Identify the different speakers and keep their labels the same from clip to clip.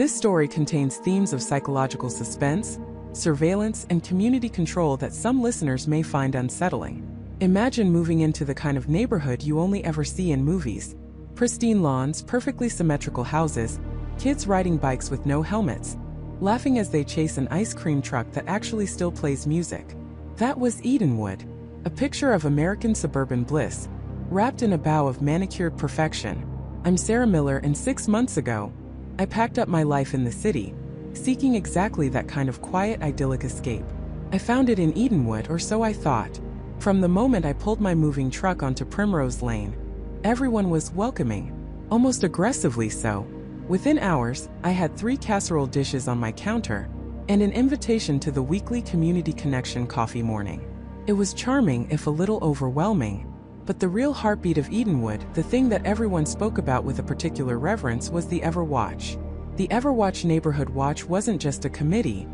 Speaker 1: This story contains themes of psychological suspense, surveillance, and community control that some listeners may find unsettling. Imagine moving into the kind of neighborhood you only ever see in movies. Pristine lawns, perfectly symmetrical houses, kids riding bikes with no helmets, laughing as they chase an ice cream truck that actually still plays music. That was Edenwood, a picture of American suburban bliss, wrapped in a bow of manicured perfection. I'm Sarah Miller, and 6 months ago, I packed up my life in the city, seeking exactly that kind of quiet, idyllic escape. I found it in Edenwood, or so I thought. From the moment I pulled my moving truck onto Primrose Lane, everyone was welcoming, almost aggressively so. Within hours, I had 3 casserole dishes on my counter and an invitation to the weekly Community Connection coffee morning. It was charming, if a little overwhelming. But the real heartbeat of Edenwood, the thing that everyone spoke about with a particular reverence, was the Everwatch. The Everwatch Neighborhood Watch wasn't just a committee,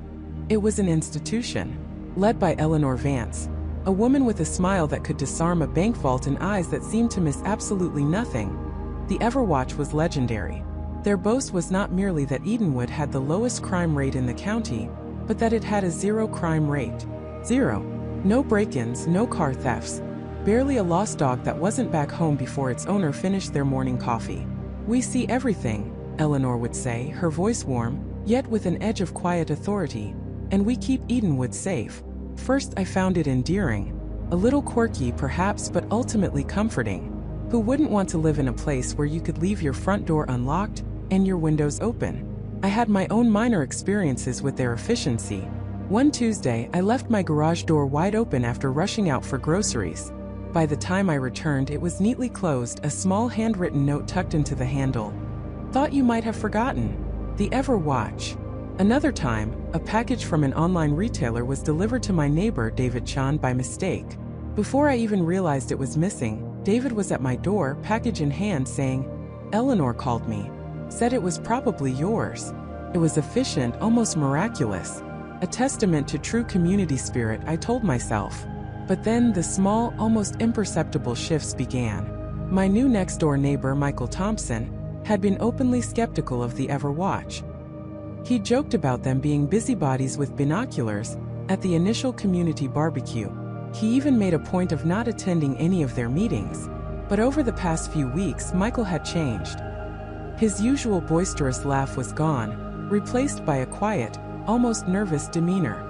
Speaker 1: it was an institution. Led by Eleanor Vance, a woman with a smile that could disarm a bank vault and eyes that seemed to miss absolutely nothing, the Everwatch was legendary. Their boast was not merely that Edenwood had the lowest crime rate in the county, but that it had a 0 crime rate. 0. No break-ins, no car thefts. Barely a lost dog that wasn't back home before its owner finished their morning coffee. "We see everything," Eleanor would say, her voice warm, yet with an edge of quiet authority. "And we keep Edenwood safe." First, I found it endearing. A little quirky, perhaps, but ultimately comforting. Who wouldn't want to live in a place where you could leave your front door unlocked and your windows open? I had my own minor experiences with their efficiency. One Tuesday, I left my garage door wide open after rushing out for groceries. By the time I returned, it was neatly closed, a small handwritten note tucked into the handle. "Thought you might have forgotten. The Everwatch." Another time, a package from an online retailer was delivered to my neighbor David Chan by mistake. Before I even realized it was missing, David was at my door, package in hand, saying, "Eleanor called me. Said it was probably yours." It was efficient, almost miraculous. A testament to true community spirit, I told myself. But then the small, almost imperceptible shifts began. My new next-door neighbor, Michael Thompson, had been openly skeptical of the Everwatch. He joked about them being busybodies with binoculars at the initial community barbecue. He even made a point of not attending any of their meetings. But over the past few weeks, Michael had changed. His usual boisterous laugh was gone, replaced by a quiet, almost nervous demeanor.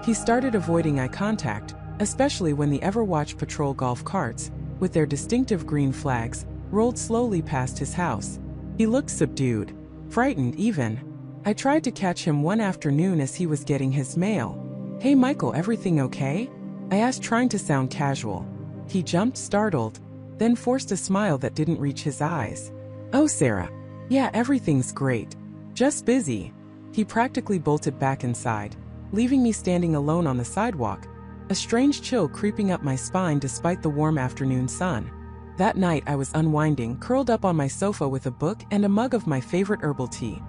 Speaker 1: He started avoiding eye contact, especially when the Everwatch patrol golf carts, with their distinctive green flags, rolled slowly past his house. He looked subdued, frightened even. I tried to catch him one afternoon as he was getting his mail. "Hey Michael, everything okay?" I asked, trying to sound casual. He jumped, startled, then forced a smile that didn't reach his eyes. "Oh Sarah. Yeah, everything's great. Just busy." He practically bolted back inside, leaving me standing alone on the sidewalk, a strange chill creeping up my spine despite the warm afternoon sun. That night I was unwinding, curled up on my sofa with a book and a mug of my favorite herbal tea.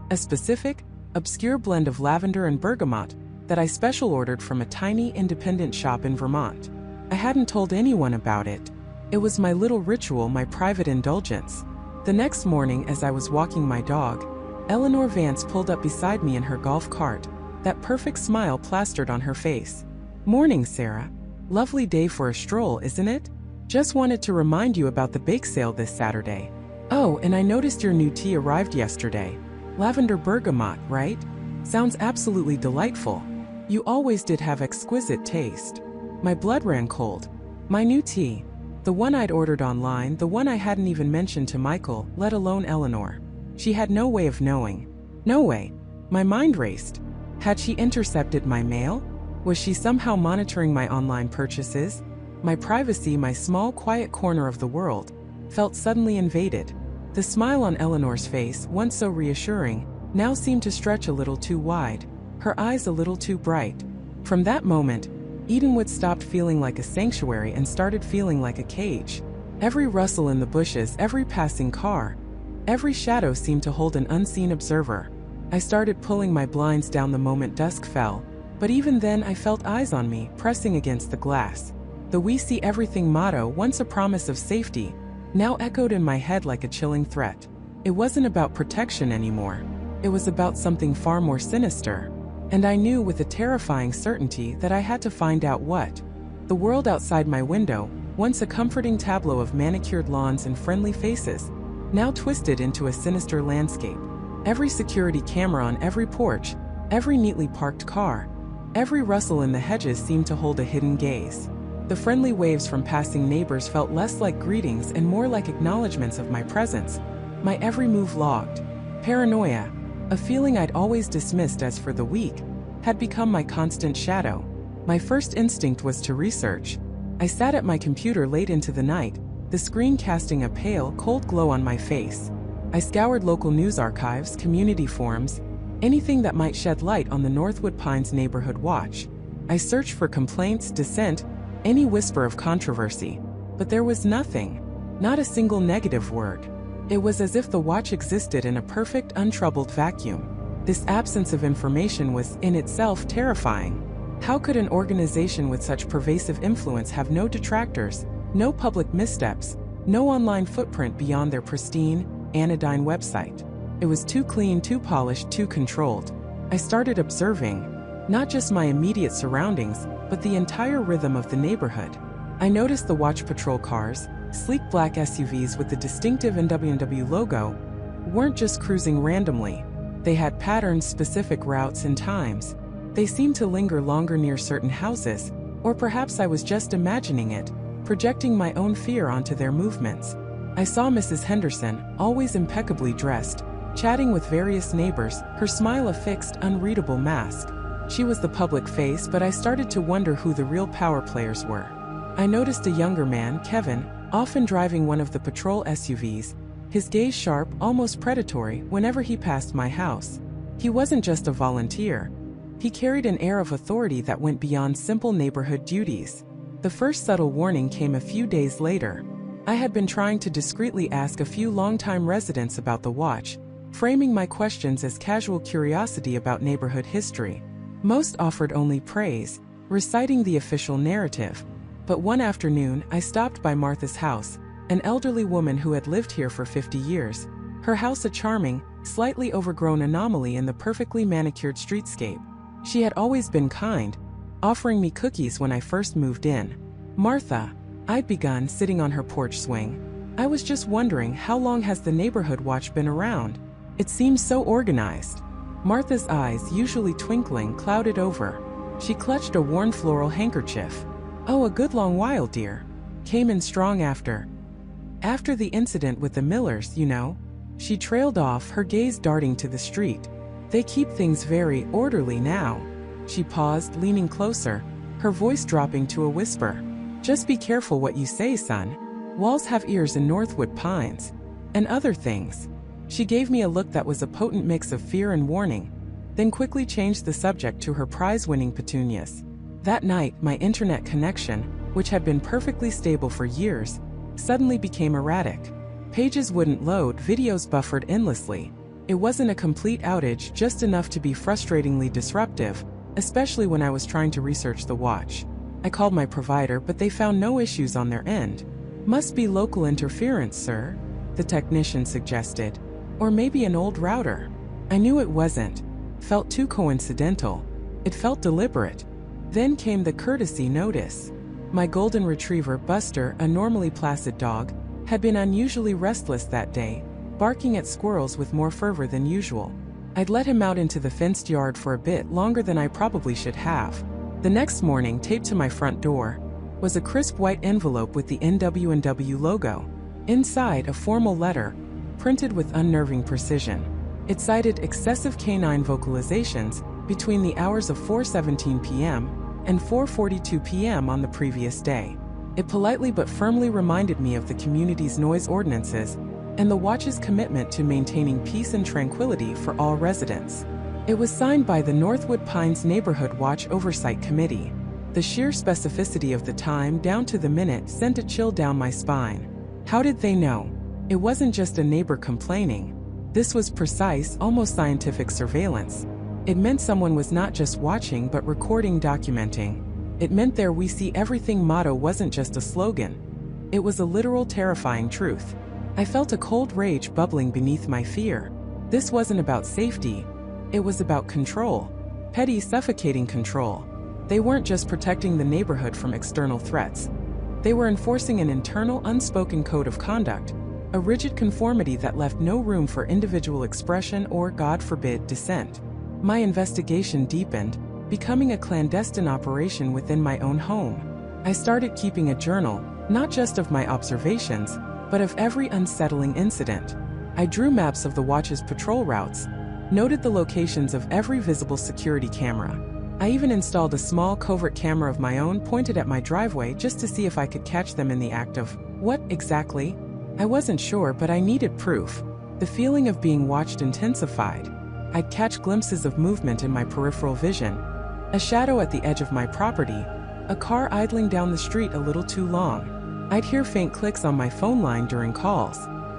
Speaker 1: A specific, obscure blend of lavender and bergamot that I special ordered from a tiny independent shop in Vermont. I hadn't told anyone about it. It was my little ritual, my private indulgence. The next morning, as I was walking my dog, Eleanor Vance pulled up beside me in her golf cart, that perfect smile plastered on her face. "Morning, Sarah. Lovely day for a stroll, isn't it? Just wanted to remind you about the bake sale this Saturday. Oh, and I noticed your new tea arrived yesterday. Lavender bergamot, right? Sounds absolutely delightful. You always did have exquisite taste." My blood ran cold. My new tea, the one I'd ordered online, the one I hadn't even mentioned to Michael, let alone Eleanor. She had no way of knowing. No way. My mind raced. Had she intercepted my mail? Was she somehow monitoring my online purchases? My privacy, my small, quiet corner of the world, felt suddenly invaded. The smile on Eleanor's face, once so reassuring, now seemed to stretch a little too wide, her eyes a little too bright. From that moment, Edenwood stopped feeling like a sanctuary and started feeling like a cage. Every rustle in the bushes, every passing car, every shadow seemed to hold an unseen observer. I started pulling my blinds down the moment dusk fell, but even then I felt eyes on me, pressing against the glass. The "We see everything" motto, once a promise of safety, now echoed in my head like a chilling threat. It wasn't about protection anymore. It was about something far more sinister. And I knew with a terrifying certainty that I had to find out what. The world outside my window, once a comforting tableau of manicured lawns and friendly faces, now twisted into a sinister landscape. Every security camera on every porch, every neatly parked car, every rustle in the hedges seemed to hold a hidden gaze. The friendly waves from passing neighbors felt less like greetings and more like acknowledgments of my presence, my every move logged. Paranoia, a feeling I'd always dismissed as for the weak, had become my constant shadow. My first instinct was to research. I sat at my computer late into the night, the screen casting a pale, cold glow on my face. I scoured local news archives, community forums, anything that might shed light on the Northwood Pines neighborhood watch. I searched for complaints, dissent, any whisper of controversy. But there was nothing. Not a single negative word. It was as if the watch existed in a perfect, untroubled vacuum. This absence of information was, in itself, terrifying. How could an organization with such pervasive influence have no detractors, no public missteps, no online footprint beyond their pristine, anodyne website? It was too clean, too polished, too controlled. I started observing, not just my immediate surroundings, but the entire rhythm of the neighborhood. I noticed the watch patrol cars, sleek black SUVs with the distinctive NW&W logo, weren't just cruising randomly. They had patterns, specific routes, and times. They seemed to linger longer near certain houses, or perhaps I was just imagining it, projecting my own fear onto their movements. I saw Mrs. Henderson, always impeccably dressed, chatting with various neighbors, her smile a fixed, unreadable mask. She was the public face, but I started to wonder who the real power players were. I noticed a younger man, Kevin, often driving one of the patrol SUVs, his gaze sharp, almost predatory, whenever he passed my house. He wasn't just a volunteer. He carried an air of authority that went beyond simple neighborhood duties. The first subtle warning came a few days later. I had been trying to discreetly ask a few longtime residents about the watch, framing my questions as casual curiosity about neighborhood history. Most offered only praise, reciting the official narrative. But one afternoon, I stopped by Martha's house, an elderly woman who had lived here for 50 years. Her house a charming, slightly overgrown anomaly in the perfectly manicured streetscape. She had always been kind, offering me cookies when I first moved in. Martha, I'd begun, sitting on her porch swing. I was just wondering, how long has the neighborhood watch been around? It seems so organized. Martha's eyes, usually twinkling, clouded over. She clutched a worn floral handkerchief. Oh, a good long while, dear. Came in strong after the incident with the Millers, you know. She trailed off, her gaze darting to the street. They keep things very orderly now. She paused, leaning closer, her voice dropping to a whisper. Just be careful what you say, son. Walls have ears in Northwood Pines. And other things. She gave me a look that was a potent mix of fear and warning, then quickly changed the subject to her prize-winning petunias. That night, my internet connection, which had been perfectly stable for years, suddenly became erratic. Pages wouldn't load, videos buffered endlessly. It wasn't a complete outage, just enough to be frustratingly disruptive, especially when I was trying to research the watch. I called my provider, but they found no issues on their end. Must be local interference, sir, the technician suggested. Or maybe an old router. I knew it wasn't. Felt too coincidental. It felt deliberate. Then came the courtesy notice. My golden retriever, Buster, a normally placid dog, had been unusually restless that day, barking at squirrels with more fervor than usual. I'd let him out into the fenced yard for a bit longer than I probably should have. The next morning, taped to my front door, was a crisp white envelope with the NW&W logo. Inside, a formal letter, printed with unnerving precision. It cited excessive canine vocalizations between the hours of 4:17 p.m. and 4:42 p.m. on the previous day. It politely but firmly reminded me of the community's noise ordinances and the watch's commitment to maintaining peace and tranquility for all residents. It was signed by the Northwood Pines Neighborhood Watch Oversight Committee. The sheer specificity of the time, down to the minute, sent a chill down my spine. How did they know? It wasn't just a neighbor complaining. This was precise, almost scientific surveillance. It meant someone was not just watching but recording, documenting. It meant their "we see everything" motto wasn't just a slogan. It was a literal, terrifying truth. I felt a cold rage bubbling beneath my fear. This wasn't about safety, it was about control. Petty, suffocating control. They weren't just protecting the neighborhood from external threats. They were enforcing an internal, unspoken code of conduct, a rigid conformity that left no room for individual expression or, God forbid, dissent. My investigation deepened, becoming a clandestine operation within my own home. I started keeping a journal, not just of my observations, but of every unsettling incident. I drew maps of the watch's patrol routes, noted the locations of every visible security camera. I even installed a small covert camera of my own pointed at my driveway just to see if I could catch them in the act of, what exactly? I wasn't sure, but I needed proof. The feeling of being watched intensified. I'd catch glimpses of movement in my peripheral vision. A shadow at the edge of my property, a car idling down the street a little too long. I'd hear faint clicks on my phone line during calls.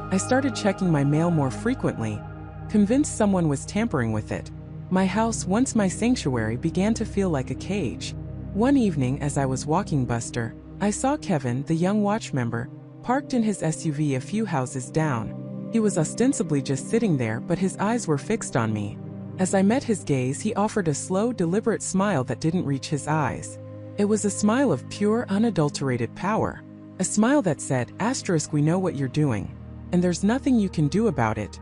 Speaker 1: I started checking my mail more frequently, convinced someone was tampering with it. My house, once my sanctuary, began to feel like a cage. One evening as I was walking Buster, I saw Kevin, the young watch member, parked in his SUV a few houses down. He was ostensibly just sitting there, but his eyes were fixed on me. As I met his gaze, he offered a slow, deliberate smile that didn't reach his eyes. It was a smile of pure, unadulterated power. A smile that said, asterisk, we know what you're doing, and there's nothing you can do about it.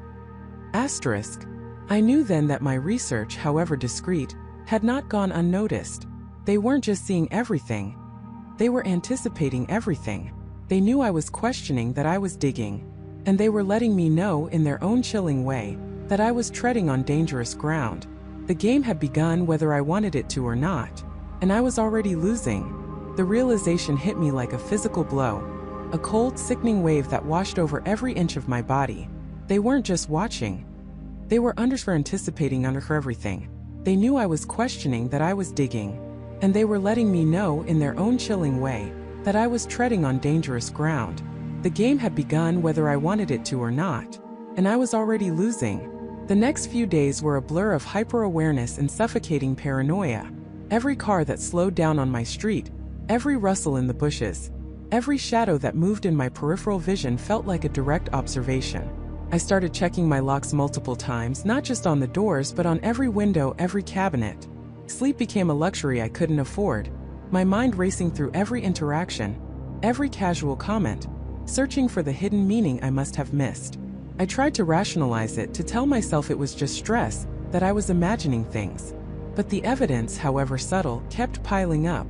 Speaker 1: Asterisk. I knew then that my research, however discreet, had not gone unnoticed. They weren't just seeing everything. They were anticipating everything. They knew I was questioning, that I was digging. And they were letting me know, in their own chilling way, that I was treading on dangerous ground. The game had begun whether I wanted it to or not. And I was already losing. The realization hit me like a physical blow. A cold, sickening wave that washed over every inch of my body. They weren't just watching. They were anticipating under everything. They knew I was questioning, that I was digging. And they were letting me know, in their own chilling way, that I was treading on dangerous ground. The game had begun whether I wanted it to or not. And I was already losing. The next few days were a blur of hyper-awareness and suffocating paranoia. Every car that slowed down on my street, every rustle in the bushes, every shadow that moved in my peripheral vision felt like a direct observation. I started checking my locks multiple times, not just on the doors but on every window, every cabinet. Sleep became a luxury I couldn't afford, my mind racing through every interaction, every casual comment, searching for the hidden meaning I must have missed. I tried to rationalize it, to tell myself it was just stress, that I was imagining things. But the evidence, however subtle, kept piling up.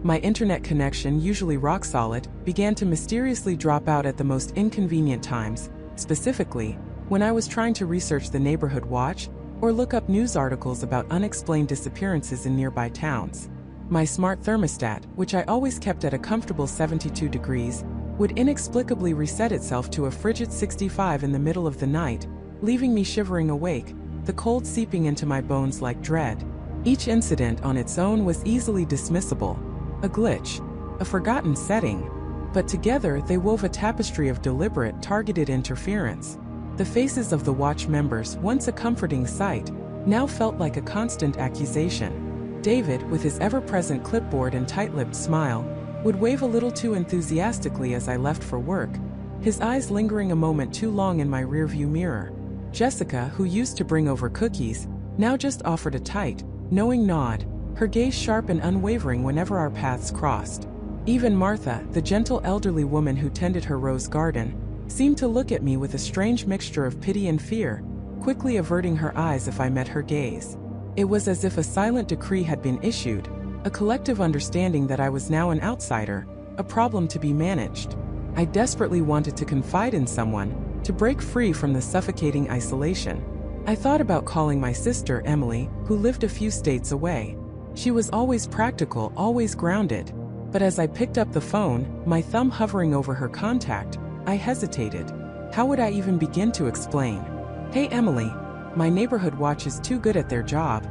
Speaker 1: My internet connection, usually rock solid, began to mysteriously drop out at the most inconvenient times, specifically, when I was trying to research the neighborhood watch, or look up news articles about unexplained disappearances in nearby towns. My smart thermostat, which I always kept at a comfortable 72 degrees, would inexplicably reset itself to a frigid 65 in the middle of the night, leaving me shivering awake, the cold seeping into my bones like dread. Each incident on its own was easily dismissible, a glitch, a forgotten setting, but together they wove a tapestry of deliberate, targeted interference. The faces of the watch members, once a comforting sight, now felt like a constant accusation. David, with his ever-present clipboard and tight-lipped smile, would wave a little too enthusiastically as I left for work, his eyes lingering a moment too long in my rearview mirror. Jessica, who used to bring over cookies, now just offered a tight, knowing nod, her gaze sharp and unwavering whenever our paths crossed. Even Martha, the gentle elderly woman who tended her rose garden, seemed to look at me with a strange mixture of pity and fear, quickly averting her eyes if I met her gaze. It was as if a silent decree had been issued, a collective understanding that I was now an outsider, a problem to be managed. I desperately wanted to confide in someone, to break free from the suffocating isolation. I thought about calling my sister, Emily, who lived a few states away. She was always practical, always grounded. But as I picked up the phone, my thumb hovering over her contact, I hesitated. How would I even begin to explain? Hey Emily, my neighborhood watch is too good at their job,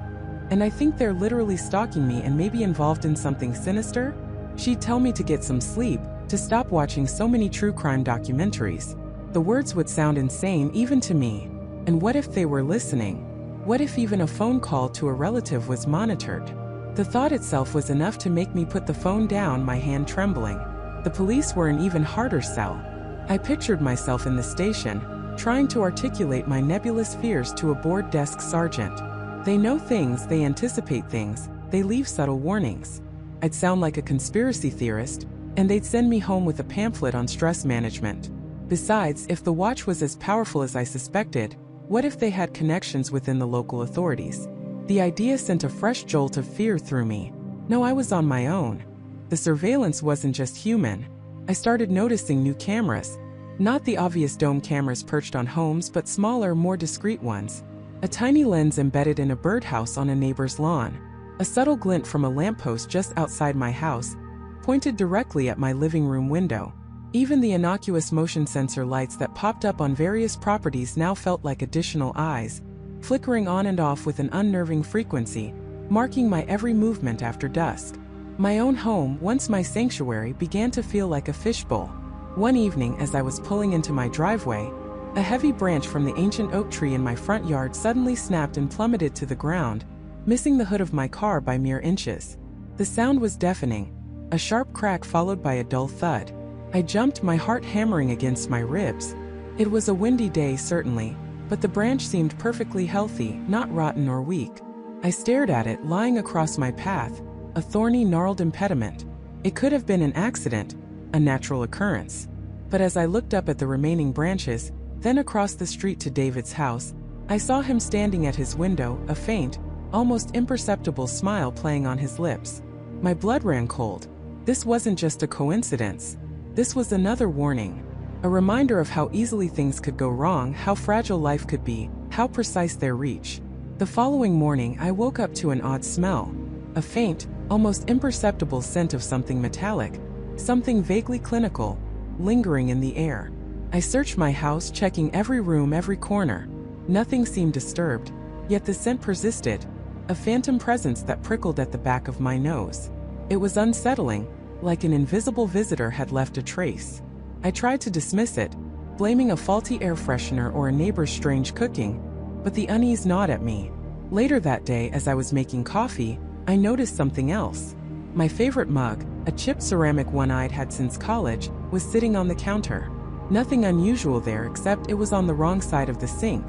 Speaker 1: and I think they're literally stalking me and maybe involved in something sinister? She'd tell me to get some sleep, to stop watching so many true crime documentaries. The words would sound insane even to me. And what if they were listening? What if even a phone call to a relative was monitored? The thought itself was enough to make me put the phone down, my hand trembling. The police were an even harder sell. I pictured myself in the station, trying to articulate my nebulous fears to a bored desk sergeant. They know things, they anticipate things, they leave subtle warnings. I'd sound like a conspiracy theorist, and they'd send me home with a pamphlet on stress management. Besides, if the watch was as powerful as I suspected, what if they had connections within the local authorities? The idea sent a fresh jolt of fear through me. No, I was on my own. The surveillance wasn't just human. I started noticing new cameras. Not the obvious dome cameras perched on homes, but smaller, more discreet ones. A tiny lens embedded in a birdhouse on a neighbor's lawn. A subtle glint from a lamppost just outside my house, pointed directly at my living room window. Even the innocuous motion sensor lights that popped up on various properties now felt like additional eyes, flickering on and off with an unnerving frequency, marking my every movement after dusk. My own home, once my sanctuary, began to feel like a fishbowl. One evening, as I was pulling into my driveway, a heavy branch from the ancient oak tree in my front yard suddenly snapped and plummeted to the ground, missing the hood of my car by mere inches. The sound was deafening, a sharp crack followed by a dull thud. I jumped, my heart hammering against my ribs. It was a windy day, certainly, but the branch seemed perfectly healthy, not rotten or weak. I stared at it, lying across my path, a thorny, gnarled impediment. It could have been an accident, a natural occurrence. But as I looked up at the remaining branches, then across the street to David's house, I saw him standing at his window, a faint, almost imperceptible smile playing on his lips. My blood ran cold. This wasn't just a coincidence. This was another warning. A reminder of how easily things could go wrong, how fragile life could be, how precise their reach. The following morning, I woke up to an odd smell. A faint, almost imperceptible scent of something metallic, something vaguely clinical, lingering in the air. I searched my house, checking every room, every corner. Nothing seemed disturbed, yet the scent persisted, a phantom presence that prickled at the back of my nose. It was unsettling, like an invisible visitor had left a trace. I tried to dismiss it, blaming a faulty air freshener or a neighbor's strange cooking, but the unease gnawed at me. Later that day, as I was making coffee, I noticed something else. My favorite mug, a chipped ceramic one I'd had since college, was sitting on the counter. Nothing unusual there except it was on the wrong side of the sink.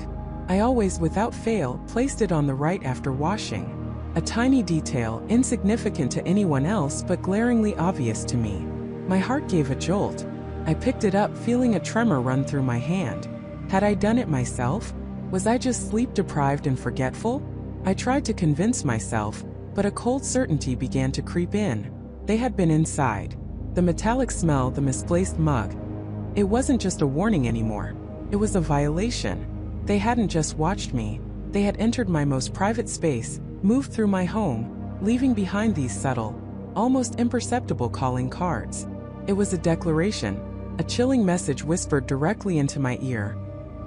Speaker 1: I always, without fail, placed it on the right after washing. A tiny detail, insignificant to anyone else but glaringly obvious to me. My heart gave a jolt. I picked it up, feeling a tremor run through my hand. Had I done it myself? Was I just sleep-deprived and forgetful? I tried to convince myself, but a cold certainty began to creep in. They had been inside. The metallic smell, the misplaced mug. It wasn't just a warning anymore. It was a violation. They hadn't just watched me. They had entered my most private space, moved through my home, leaving behind these subtle, almost imperceptible calling cards. It was a declaration, a chilling message whispered directly into my ear.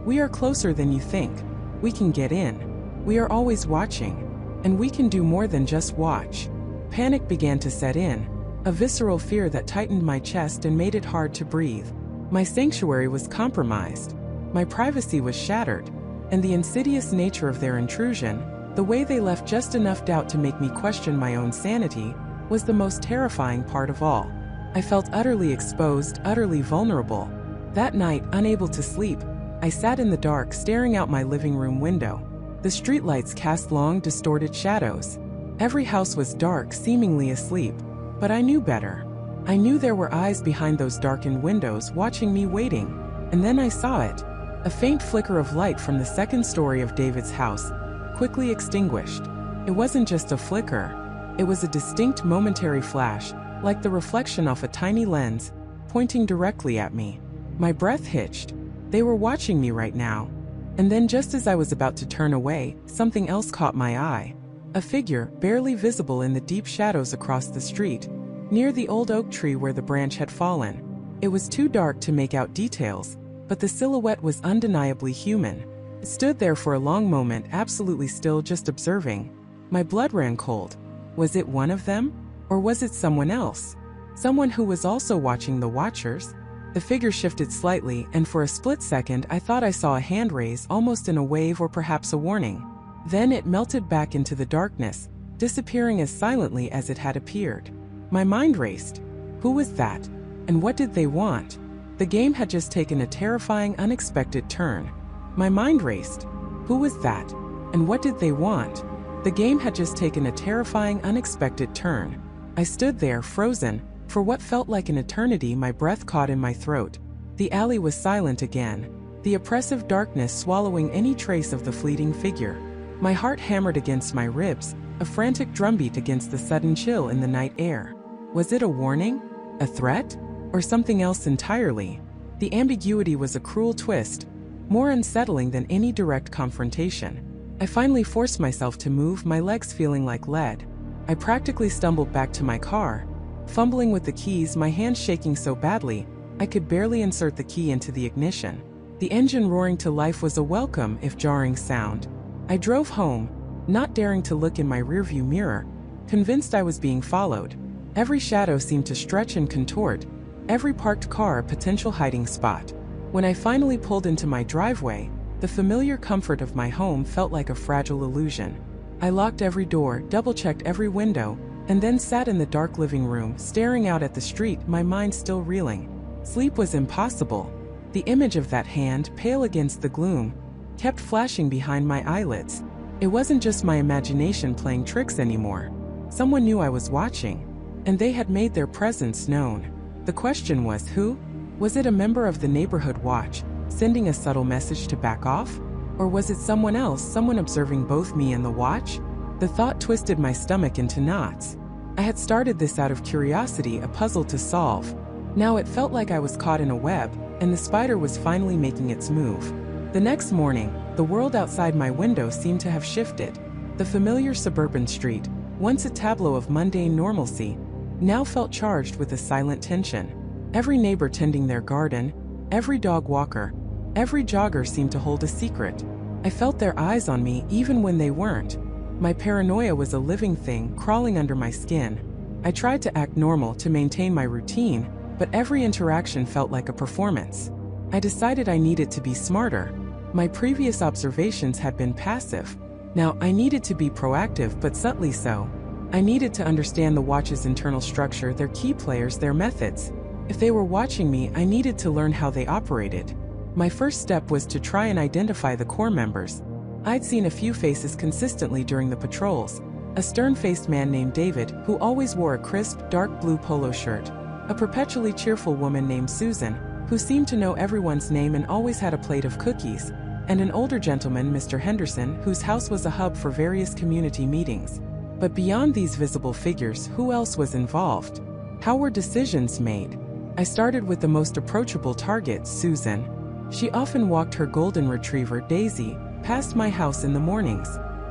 Speaker 1: We are closer than you think. We can get in. We are always watching. And we can do more than just watch. Panic began to set in, a visceral fear that tightened my chest and made it hard to breathe. My sanctuary was compromised. My privacy was shattered. And the insidious nature of their intrusion, the way they left just enough doubt to make me question my own sanity, was the most terrifying part of all. I felt utterly exposed, utterly vulnerable. That night, unable to sleep, I sat in the dark, staring out my living room window. The streetlights cast long, distorted shadows. Every house was dark, seemingly asleep. But I knew better. I knew there were eyes behind those darkened windows, watching me, waiting. And then I saw it. A faint flicker of light from the second story of David's house, quickly extinguished. It wasn't just a flicker. It was a distinct momentary flash, like the reflection off a tiny lens, pointing directly at me. My breath hitched. They were watching me right now. And then just as I was about to turn away, something else caught my eye. A figure, barely visible in the deep shadows across the street, near the old oak tree where the branch had fallen. It was too dark to make out details, but the silhouette was undeniably human. It stood there for a long moment, absolutely still, just observing. My blood ran cold. Was it one of them? Or was it someone else? Someone who was also watching the watchers? The figure shifted slightly, and for a split second I thought I saw a hand raise, almost in a wave or perhaps a warning. Then it melted back into the darkness, disappearing as silently as it had appeared. My mind raced. Who was that? And what did they want? The game had just taken a terrifying, unexpected turn. My mind raced. Who was that? And what did they want? The game had just taken a terrifying, unexpected turn. I stood there, frozen, for what felt like an eternity, my breath caught in my throat. The alley was silent again, the oppressive darkness swallowing any trace of the fleeting figure. My heart hammered against my ribs, a frantic drumbeat against the sudden chill in the night air. Was it a warning? A threat? Or something else entirely? The ambiguity was a cruel twist, more unsettling than any direct confrontation. I finally forced myself to move, my legs feeling like lead. I practically stumbled back to my car, fumbling with the keys, my hands shaking so badly, I could barely insert the key into the ignition. The engine roaring to life was a welcome, if jarring, sound. I drove home, not daring to look in my rearview mirror, convinced I was being followed. Every shadow seemed to stretch and contort, every parked car a potential hiding spot. When I finally pulled into my driveway, the familiar comfort of my home felt like a fragile illusion. I locked every door, double-checked every window, and then sat in the dark living room, staring out at the street, my mind still reeling. Sleep was impossible. The image of that hand, pale against the gloom, kept flashing behind my eyelids. It wasn't just my imagination playing tricks anymore. Someone knew I was watching, and they had made their presence known. The question was, who? Was it a member of the neighborhood watch, sending a subtle message to back off? Or was it someone else, someone observing both me and the watch? The thought twisted my stomach into knots. I had started this out of curiosity, a puzzle to solve. Now it felt like I was caught in a web, and the spider was finally making its move. The next morning, the world outside my window seemed to have shifted. The familiar suburban street, once a tableau of mundane normalcy, now felt charged with a silent tension. Every neighbor tending their garden, every dog walker, every jogger seemed to hold a secret. I felt their eyes on me even when they weren't. My paranoia was a living thing crawling under my skin. I tried to act normal, to maintain my routine, but every interaction felt like a performance. I decided I needed to be smarter. My previous observations had been passive. Now I needed to be proactive, but subtly so. I needed to understand the watch's internal structure, their key players, their methods. If they were watching me, I needed to learn how they operated. My first step was to try and identify the core members. I'd seen a few faces consistently during the patrols. A stern-faced man named David, who always wore a crisp, dark blue polo shirt. A perpetually cheerful woman named Susan, who seemed to know everyone's name and always had a plate of cookies. And an older gentleman, Mr. Henderson, whose house was a hub for various community meetings. But beyond these visible figures, who else was involved? How were decisions made? I started with the most approachable target, Susan. She often walked her golden retriever, Daisy, past my house in the mornings.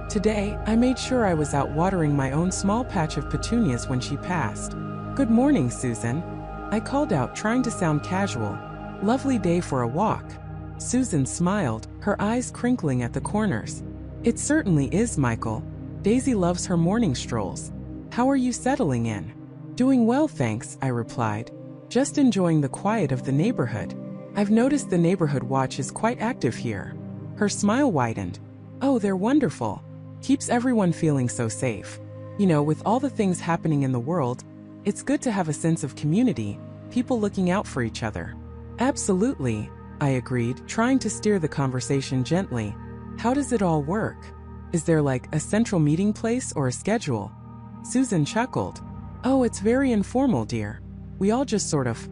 Speaker 1: Today, I made sure I was out watering my own small patch of petunias when she passed. "Good morning, Susan," I called out, trying to sound casual. "Lovely day for a walk." Susan smiled, her eyes crinkling at the corners. "It certainly is, Michael. Daisy loves her morning strolls. How are you settling in?" "Doing well, thanks," I replied. "Just enjoying the quiet of the neighborhood. I've noticed the neighborhood watch is quite active here." Her smile widened. "Oh, they're wonderful. Keeps everyone feeling so safe. You know, with all the things happening in the world, it's good to have a sense of community, people looking out for each other." "Absolutely," I agreed, trying to steer the conversation gently. "How does it all work? Is there like a central meeting place or a schedule?" Susan chuckled. "Oh, it's very informal, dear. We all just sort of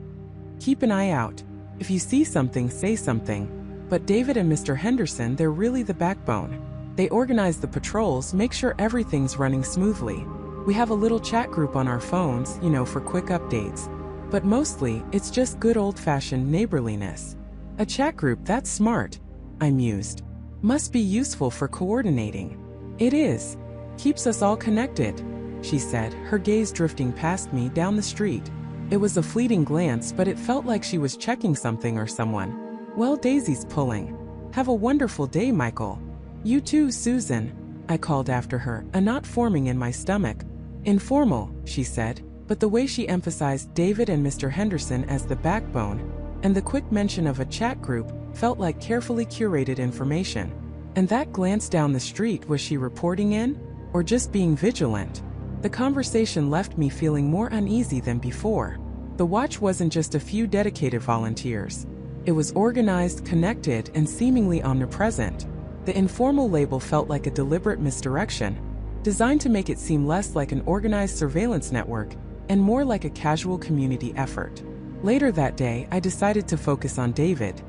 Speaker 1: keep an eye out. If you see something, say something. But David and Mr. Henderson, they're really the backbone. They organize the patrols, make sure everything's running smoothly. We have a little chat group on our phones, you know, for quick updates. But mostly, it's just good old-fashioned neighborliness." "A chat group, that's smart," I mused. "Must be useful for coordinating." "It is. Keeps us all connected," she said, her gaze drifting past me down the street. It was a fleeting glance, but it felt like she was checking something or someone. "Well, Daisy's pulling. Have a wonderful day, Michael." "You too, Susan," I called after her, a knot forming in my stomach. "Informal," she said, but the way she emphasized David and Mr. Henderson as the backbone, and the quick mention of a chat group, felt like carefully curated information. And that glance down the street, was she reporting in? Or just being vigilant? The conversation left me feeling more uneasy than before. The watch wasn't just a few dedicated volunteers. It was organized, connected, and seemingly omnipresent. The informal label felt like a deliberate misdirection, designed to make it seem less like an organized surveillance network and more like a casual community effort. Later that day, I decided to focus on David.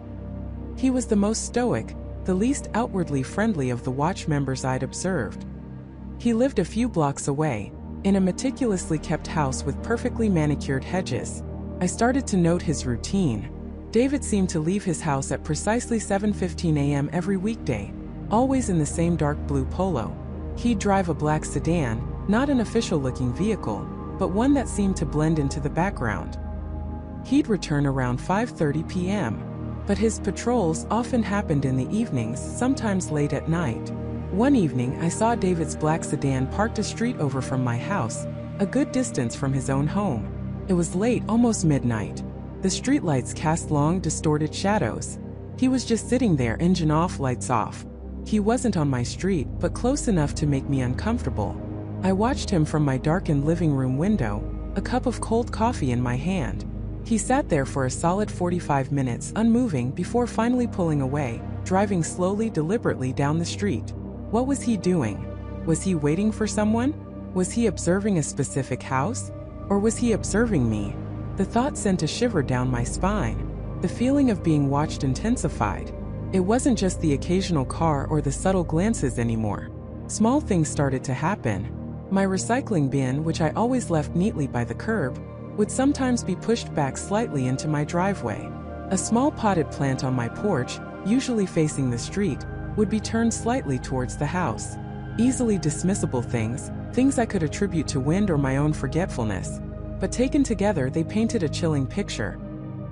Speaker 1: He was the most stoic, the least outwardly friendly of the watch members I'd observed. He lived a few blocks away, in a meticulously kept house with perfectly manicured hedges. I started to note his routine. David seemed to leave his house at precisely 7:15 a.m. every weekday, always in the same dark blue polo. He'd drive a black sedan, not an official-looking vehicle, but one that seemed to blend into the background. He'd return around 5:30 p.m., but his patrols often happened in the evenings, sometimes late at night. One evening, I saw David's black sedan parked a street over from my house, a good distance from his own home. It was late, almost midnight. The streetlights cast long, distorted shadows. He was just sitting there, engine off, lights off. He wasn't on my street, but close enough to make me uncomfortable. I watched him from my darkened living room window, a cup of cold coffee in my hand. He sat there for a solid 45 minutes, unmoving, before finally pulling away, driving slowly, deliberately down the street. What was he doing? Was he waiting for someone? Was he observing a specific house? Or was he observing me? The thought sent a shiver down my spine. The feeling of being watched intensified. It wasn't just the occasional car or the subtle glances anymore. Small things started to happen. My recycling bin, which I always left neatly by the curb, would sometimes be pushed back slightly into my driveway. A small potted plant on my porch, usually facing the street, would be turned slightly towards the house. Easily dismissible things I could attribute to wind or my own forgetfulness. But taken together, they painted a chilling picture.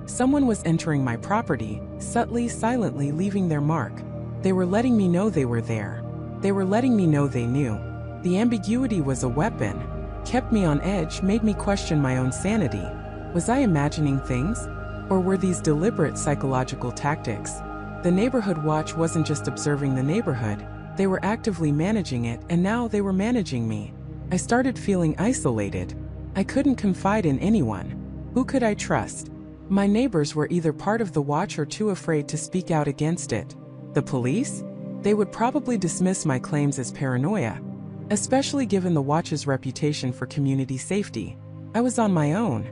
Speaker 1: Someone was entering my property, subtly, silently leaving their mark. They were letting me know they were there. They were letting me know they knew. The ambiguity was a weapon. Kept me on edge, made me question my own sanity. Was I imagining things? Or were these deliberate psychological tactics? The neighborhood watch wasn't just observing the neighborhood. They were actively managing it, and now they were managing me. I started feeling isolated. I couldn't confide in anyone. Who could I trust? My neighbors were either part of the watch or too afraid to speak out against it. The police? They would probably dismiss my claims as paranoia, especially given the watch's reputation for community safety. I was on my own.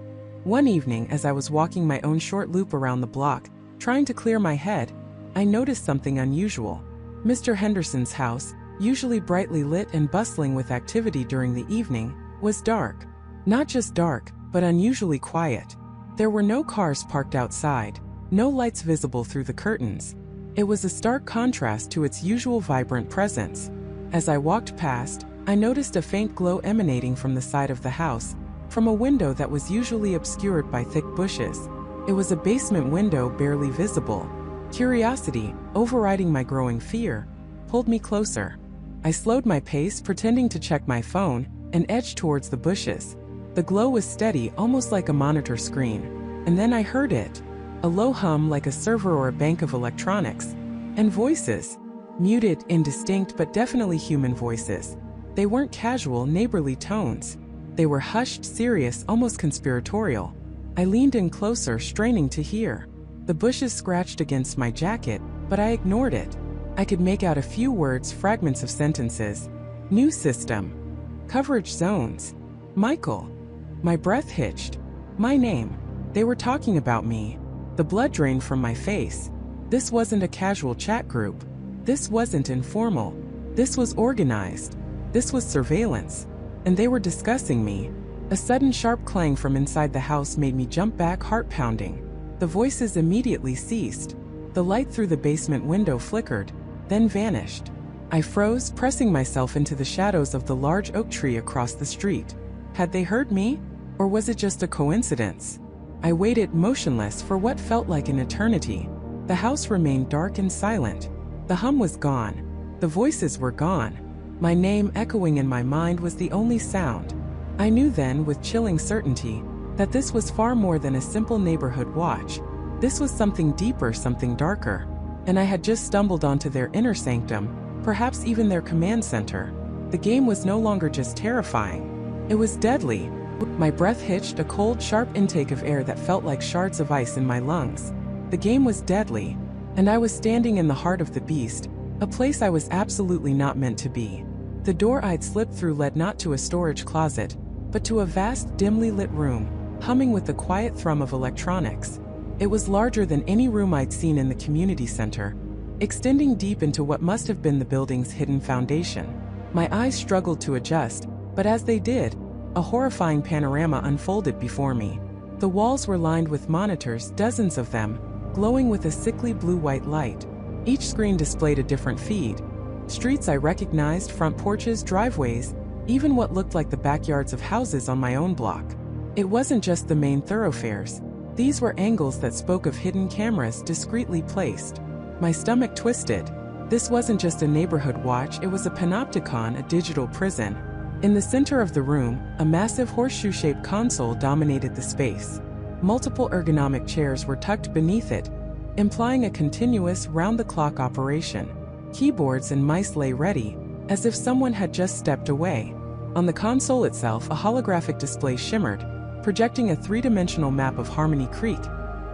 Speaker 1: One evening, as I was walking my own short loop around the block, trying to clear my head, I noticed something unusual. Mr. Henderson's house, usually brightly lit and bustling with activity during the evening, was dark. Not just dark, but unusually quiet. There were no cars parked outside, no lights visible through the curtains. It was a stark contrast to its usual vibrant presence. As I walked past, I noticed a faint glow emanating from the side of the house, from a window that was usually obscured by thick bushes. It was a basement window, barely visible. Curiosity, overriding my growing fear, pulled me closer. I slowed my pace, pretending to check my phone, and edged towards the bushes. The glow was steady, almost like a monitor screen. And then I heard it. A low hum like a server or a bank of electronics. And voices. Muted, indistinct, but definitely human voices. They weren't casual, neighborly tones. They were hushed, serious, almost conspiratorial. I leaned in closer, straining to hear. The bushes scratched against my jacket, but I ignored it. I could make out a few words, fragments of sentences. New system. Coverage zones. Michael. My breath hitched. My name. They were talking about me. The blood drained from my face. This wasn't a casual chat group. This wasn't informal. This was organized. This was surveillance. And they were discussing me. A sudden sharp clang from inside the house made me jump back, heart pounding. The voices immediately ceased. The light through the basement window flickered, then vanished. I froze, pressing myself into the shadows of the large oak tree across the street. Had they heard me? Or was it just a coincidence? I waited motionless for what felt like an eternity. The house remained dark and silent. The hum was gone. The voices were gone. My name echoing in my mind was the only sound. I knew then, with chilling certainty, that this was far more than a simple neighborhood watch. This was something deeper, something darker. And I had just stumbled onto their inner sanctum, perhaps even their command center. The game was no longer just terrifying. It was deadly. My breath hitched, a cold, sharp intake of air that felt like shards of ice in my lungs. The game was deadly, and I was standing in the heart of the beast, a place I was absolutely not meant to be. The door I'd slipped through led not to a storage closet, but to a vast, dimly lit room, humming with the quiet thrum of electronics. It was larger than any room I'd seen in the community center, extending deep into what must have been the building's hidden foundation. My eyes struggled to adjust, but as they did, a horrifying panorama unfolded before me. The walls were lined with monitors, dozens of them, glowing with a sickly blue-white light. Each screen displayed a different feed. Streets I recognized, front porches, driveways, even what looked like the backyards of houses on my own block. It wasn't just the main thoroughfares. These were angles that spoke of hidden cameras discreetly placed. My stomach twisted. This wasn't just a neighborhood watch, it was a panopticon, a digital prison. In the center of the room, a massive horseshoe-shaped console dominated the space. Multiple ergonomic chairs were tucked beneath it, implying a continuous, round-the-clock operation. Keyboards and mice lay ready, as if someone had just stepped away. On the console itself, a holographic display shimmered, projecting a three-dimensional map of Harmony Creek,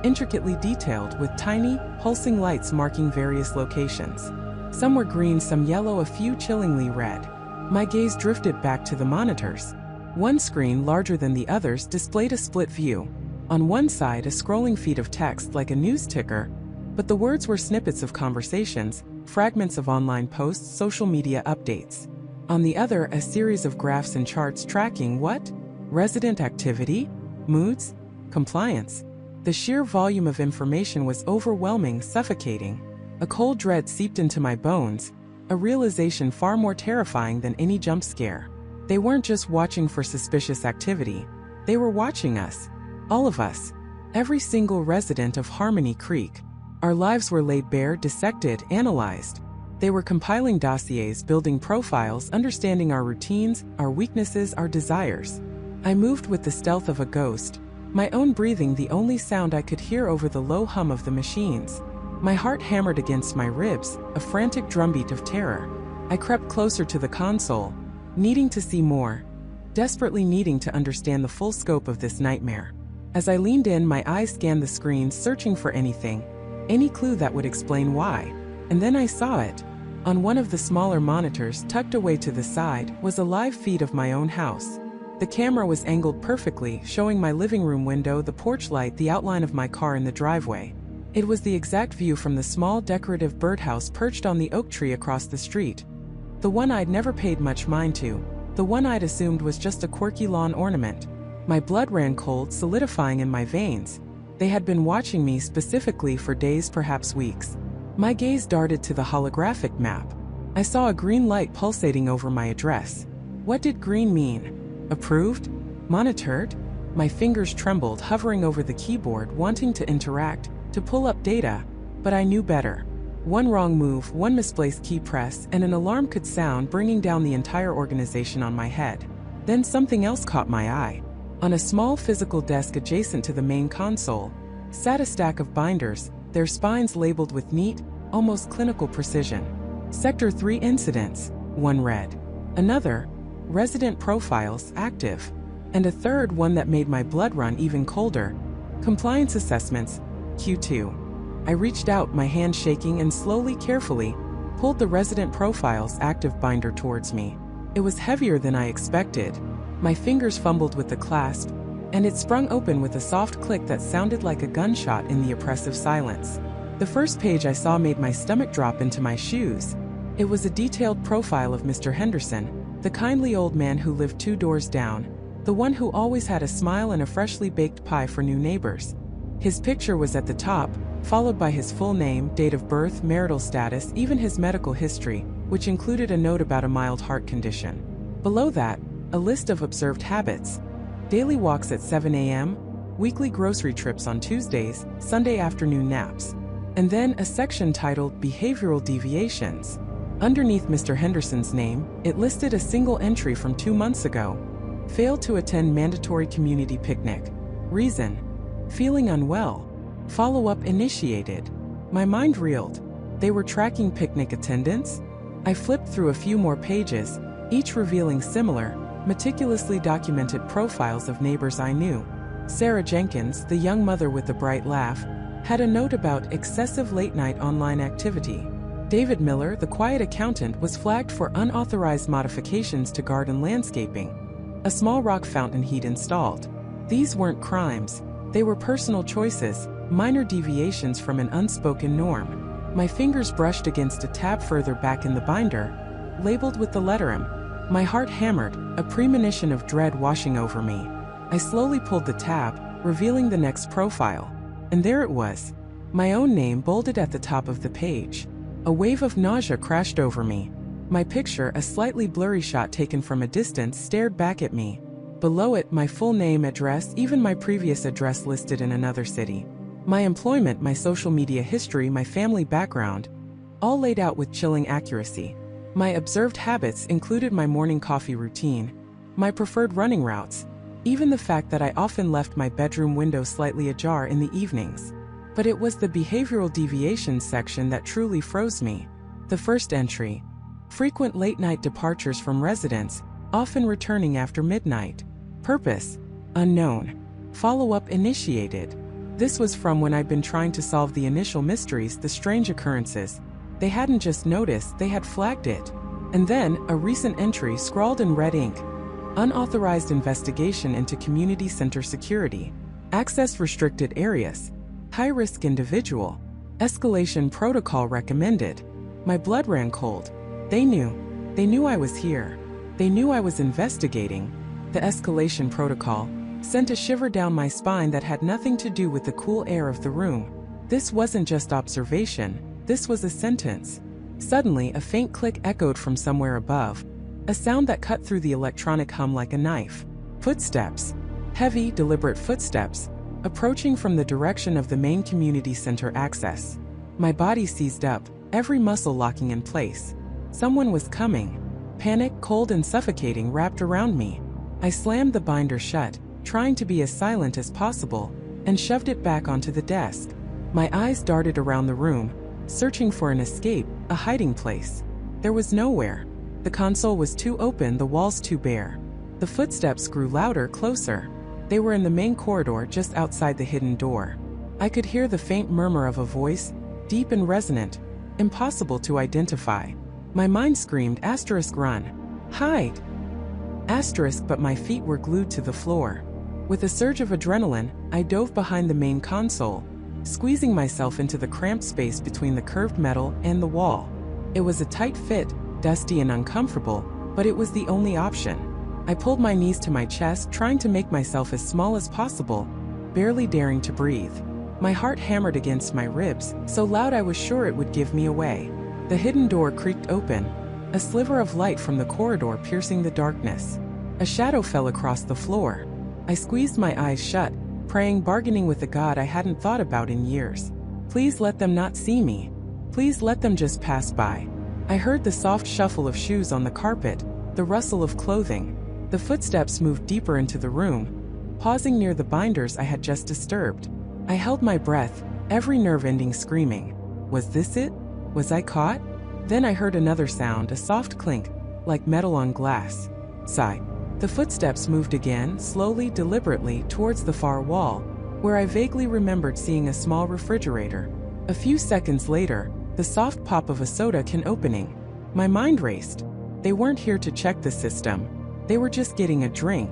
Speaker 1: intricately detailed with tiny, pulsing lights marking various locations. Some were green, some yellow, a few chillingly red. My gaze drifted back to the monitors. One screen, larger than the others, displayed a split view. On one side, a scrolling feed of text like a news ticker, but the words were snippets of conversations, fragments of online posts, social media updates. On the other, a series of graphs and charts tracking what? Resident activity? Moods? Compliance? The sheer volume of information was overwhelming, suffocating. A cold dread seeped into my bones, a realization far more terrifying than any jump scare. They weren't just watching for suspicious activity. They were watching us. All of us. Every single resident of Harmony Creek. Our lives were laid bare, dissected, analyzed. They were compiling dossiers, building profiles, understanding our routines, our weaknesses, our desires. I moved with the stealth of a ghost, my own breathing the only sound I could hear over the low hum of the machines. My heart hammered against my ribs, a frantic drumbeat of terror. I crept closer to the console, needing to see more, desperately needing to understand the full scope of this nightmare. As I leaned in, my eyes scanned the screen, searching for anything, any clue that would explain why. And then I saw it. On one of the smaller monitors, tucked away to the side, was a live feed of my own house. The camera was angled perfectly, showing my living room window, the porch light, the outline of my car in the driveway. It was the exact view from the small decorative birdhouse perched on the oak tree across the street. The one I'd never paid much mind to, the one I'd assumed was just a quirky lawn ornament. My blood ran cold, solidifying in my veins. They had been watching me specifically for days, perhaps weeks. My gaze darted to the holographic map. I saw a green light pulsating over my address. What did green mean? Approved? Monitored? My fingers trembled, hovering over the keyboard, wanting to interact, to pull up data, but I knew better. One wrong move, one misplaced key press, and an alarm could sound, bringing down the entire organization on my head. Then something else caught my eye. On a small physical desk adjacent to the main console, sat a stack of binders, their spines labeled with neat, almost clinical precision. Sector 3 incidents, one read. Another, resident profiles, active. And a third, one that made my blood run even colder, compliance assessments, Q2. I reached out, my hand shaking, and slowly, carefully, pulled the resident profiles active binder towards me. It was heavier than I expected. My fingers fumbled with the clasp, and it sprung open with a soft click that sounded like a gunshot in the oppressive silence. The first page I saw made my stomach drop into my shoes. It was a detailed profile of Mr. Henderson, the kindly old man who lived 2 doors down, the one who always had a smile and a freshly baked pie for new neighbors. His picture was at the top, followed by his full name, date of birth, marital status, even his medical history, which included a note about a mild heart condition. Below that, a list of observed habits: daily walks at 7 a.m., weekly grocery trips on Tuesdays, Sunday afternoon naps. And then a section titled Behavioral Deviations. Underneath Mr. Henderson's name, it listed a single entry from 2 months ago. Failed to attend mandatory community picnic. Reason: feeling unwell. Follow-up initiated. My mind reeled. They were tracking picnic attendance? I flipped through a few more pages, each revealing similar, meticulously documented profiles of neighbors I knew. Sarah Jenkins, the young mother with the bright laugh, had a note about excessive late-night online activity. David Miller, the quiet accountant, was flagged for unauthorized modifications to garden landscaping. A small rock fountain he'd installed. These weren't crimes. They were personal choices, minor deviations from an unspoken norm. My fingers brushed against a tab further back in the binder, labeled with the letter M. My heart hammered, a premonition of dread washing over me. I slowly pulled the tab, revealing the next profile. And there it was. My own name bolded at the top of the page. A wave of nausea crashed over me. My picture, a slightly blurry shot taken from a distance, stared back at me. Below it, my full name, address, even my previous address listed in another city. My employment, my social media history, my family background, all laid out with chilling accuracy. My observed habits included my morning coffee routine, my preferred running routes, even the fact that I often left my bedroom window slightly ajar in the evenings. But it was the behavioral deviations section that truly froze me. The first entry: frequent late-night departures from residence, often returning after midnight. Purpose: unknown. Follow-up initiated. This was from when I'd been trying to solve the initial mysteries, the strange occurrences. They hadn't just noticed, they had flagged it. And then, a recent entry scrawled in red ink: unauthorized investigation into community center security. Access restricted areas. High-risk individual. Escalation protocol recommended. My blood ran cold. They knew I was here. They knew I was investigating. The escalation protocol sent a shiver down my spine that had nothing to do with the cool air of the room. This wasn't just observation, this was a sentence. Suddenly, a faint click echoed from somewhere above, a sound that cut through the electronic hum like a knife. Footsteps. Heavy, deliberate footsteps, approaching from the direction of the main community center access. My body seized up, every muscle locking in place. Someone was coming. Panic, cold and suffocating, wrapped around me. I slammed the binder shut, trying to be as silent as possible, and shoved it back onto the desk. My eyes darted around the room, searching for an escape, a hiding place. There was nowhere. The console was too open, the walls too bare. The footsteps grew louder, closer. They were in the main corridor just outside the hidden door. I could hear the faint murmur of a voice, deep and resonant, impossible to identify. My mind screamed, *run. Hide! But my feet were glued to the floor. With a surge of adrenaline, I dove behind the main console, squeezing myself into the cramped space between the curved metal and the wall. It was a tight fit, dusty and uncomfortable, but it was the only option. I pulled my knees to my chest, trying to make myself as small as possible, barely daring to breathe. My heart hammered against my ribs, so loud I was sure it would give me away. The hidden door creaked open, a sliver of light from the corridor piercing the darkness. A shadow fell across the floor. I squeezed my eyes shut, praying, bargaining with a God I hadn't thought about in years. Please let them not see me. Please let them just pass by. I heard the soft shuffle of shoes on the carpet, the rustle of clothing. The footsteps moved deeper into the room, pausing near the binders I had just disturbed. I held my breath, every nerve ending screaming. Was this it? Was I caught? Then I heard another sound, a soft clink, like metal on glass. Sigh. The footsteps moved again, slowly, deliberately, towards the far wall, where I vaguely remembered seeing a small refrigerator. A few seconds later, the soft pop of a soda can opening. My mind raced. They weren't here to check the system. They were just getting a drink.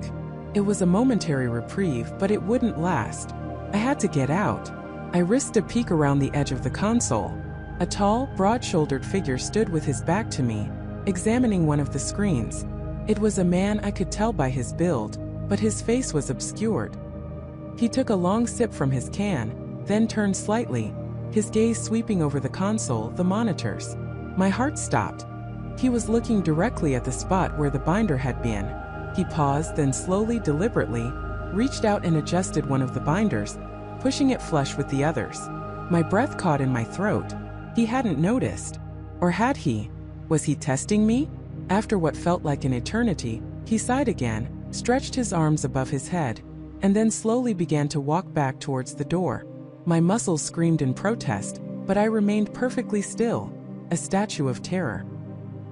Speaker 1: It was a momentary reprieve, but it wouldn't last. I had to get out. I risked a peek around the edge of the console. A tall, broad-shouldered figure stood with his back to me, examining one of the screens. It was a man, I could tell by his build, but his face was obscured. He took a long sip from his can, then turned slightly, his gaze sweeping over the console, the monitors. My heart stopped. He was looking directly at the spot where the binder had been. He paused, then slowly, deliberately, reached out and adjusted one of the binders, pushing it flush with the others. My breath caught in my throat. He hadn't noticed. Or had he? Was he testing me? After what felt like an eternity, he sighed again, stretched his arms above his head, and then slowly began to walk back towards the door. My muscles screamed in protest, but I remained perfectly still, a statue of terror.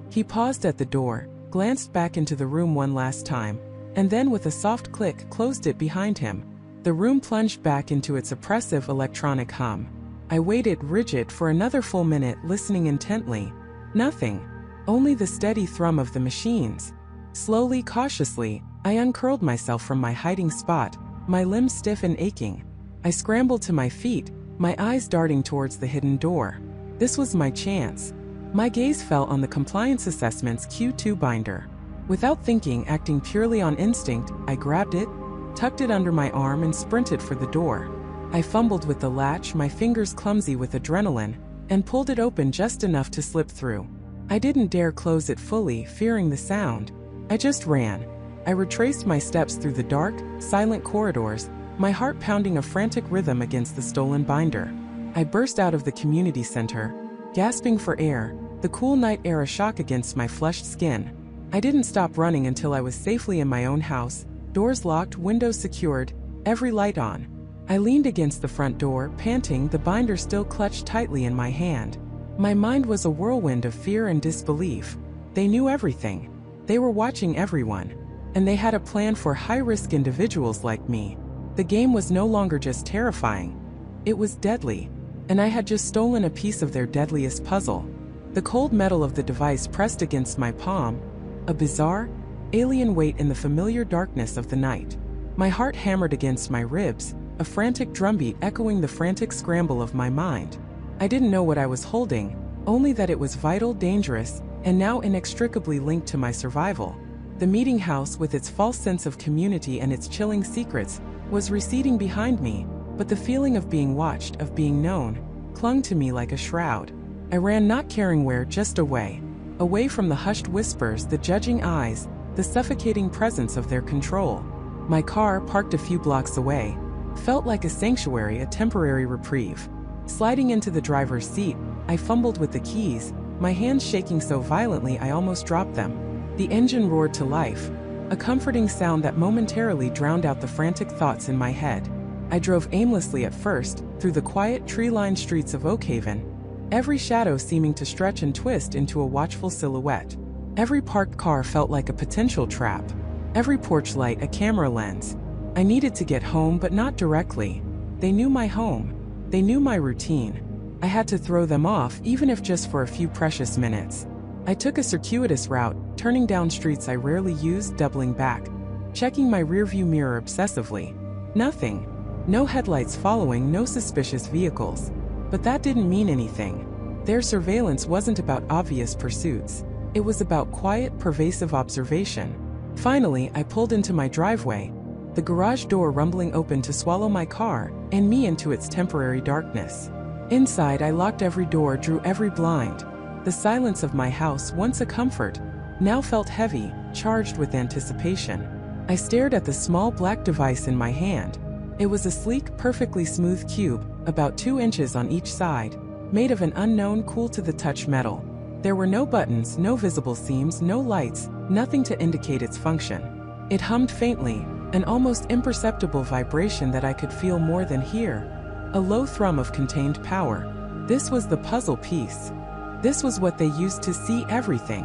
Speaker 1: He paused at the door, glanced back into the room one last time, and then with a soft click closed it behind him. The room plunged back into its oppressive electronic hum. I waited rigid for another full minute, listening intently. Nothing. Only the steady thrum of the machines. Slowly, cautiously, I uncurled myself from my hiding spot, my limbs stiff and aching. I scrambled to my feet, my eyes darting towards the hidden door. This was my chance. My gaze fell on the compliance assessment's Q2 binder. Without thinking, acting purely on instinct, I grabbed it, tucked it under my arm and sprinted for the door. I fumbled with the latch, my fingers clumsy with adrenaline, and pulled it open just enough to slip through. I didn't dare close it fully, fearing the sound. I just ran. I retraced my steps through the dark, silent corridors, my heart pounding a frantic rhythm against the stolen binder. I burst out of the community center, gasping for air, the cool night air a shock against my flushed skin. I didn't stop running until I was safely in my own house, doors locked, windows secured, every light on. I leaned against the front door, panting, the binder still clutched tightly in my hand. My mind was a whirlwind of fear and disbelief. They knew everything. They were watching everyone. And they had a plan for high-risk individuals like me. The game was no longer just terrifying. It was deadly. And I had just stolen a piece of their deadliest puzzle. The cold metal of the device pressed against my palm, a bizarre, alien weight in the familiar darkness of the night. My heart hammered against my ribs, a frantic drumbeat echoing the frantic scramble of my mind. I didn't know what I was holding, only that it was vital, dangerous, and now inextricably linked to my survival. The meeting house, with its false sense of community and its chilling secrets, was receding behind me, but the feeling of being watched, of being known, clung to me like a shroud. I ran, not caring where, just away. Away from the hushed whispers, the judging eyes, the suffocating presence of their control. My car, parked a few blocks away, felt like a sanctuary, a temporary reprieve. Sliding into the driver's seat, I fumbled with the keys, my hands shaking so violently I almost dropped them. The engine roared to life, a comforting sound that momentarily drowned out the frantic thoughts in my head. I drove aimlessly at first, through the quiet, tree-lined streets of Oakhaven, every shadow seeming to stretch and twist into a watchful silhouette. Every parked car felt like a potential trap, every porch light a camera lens. I needed to get home, but not directly. They knew my home. They knew my routine. I had to throw them off, even if just for a few precious minutes. I took a circuitous route, turning down streets I rarely used, doubling back, checking my rearview mirror obsessively. Nothing. No headlights following, no suspicious vehicles. But that didn't mean anything. Their surveillance wasn't about obvious pursuits. It was about quiet, pervasive observation. Finally, I pulled into my driveway, the garage door rumbling open to swallow my car and me into its temporary darkness. Inside, I locked every door, drew every blind. The silence of my house, once a comfort, now felt heavy, charged with anticipation. I stared at the small black device in my hand. It was a sleek, perfectly smooth cube, about 2 inches on each side, made of an unknown, cool-to-the-touch metal. There were no buttons, no visible seams, no lights, nothing to indicate its function. It hummed faintly, an almost imperceptible vibration that I could feel more than hear, a low thrum of contained power. This was the puzzle piece. This was what they used to see everything.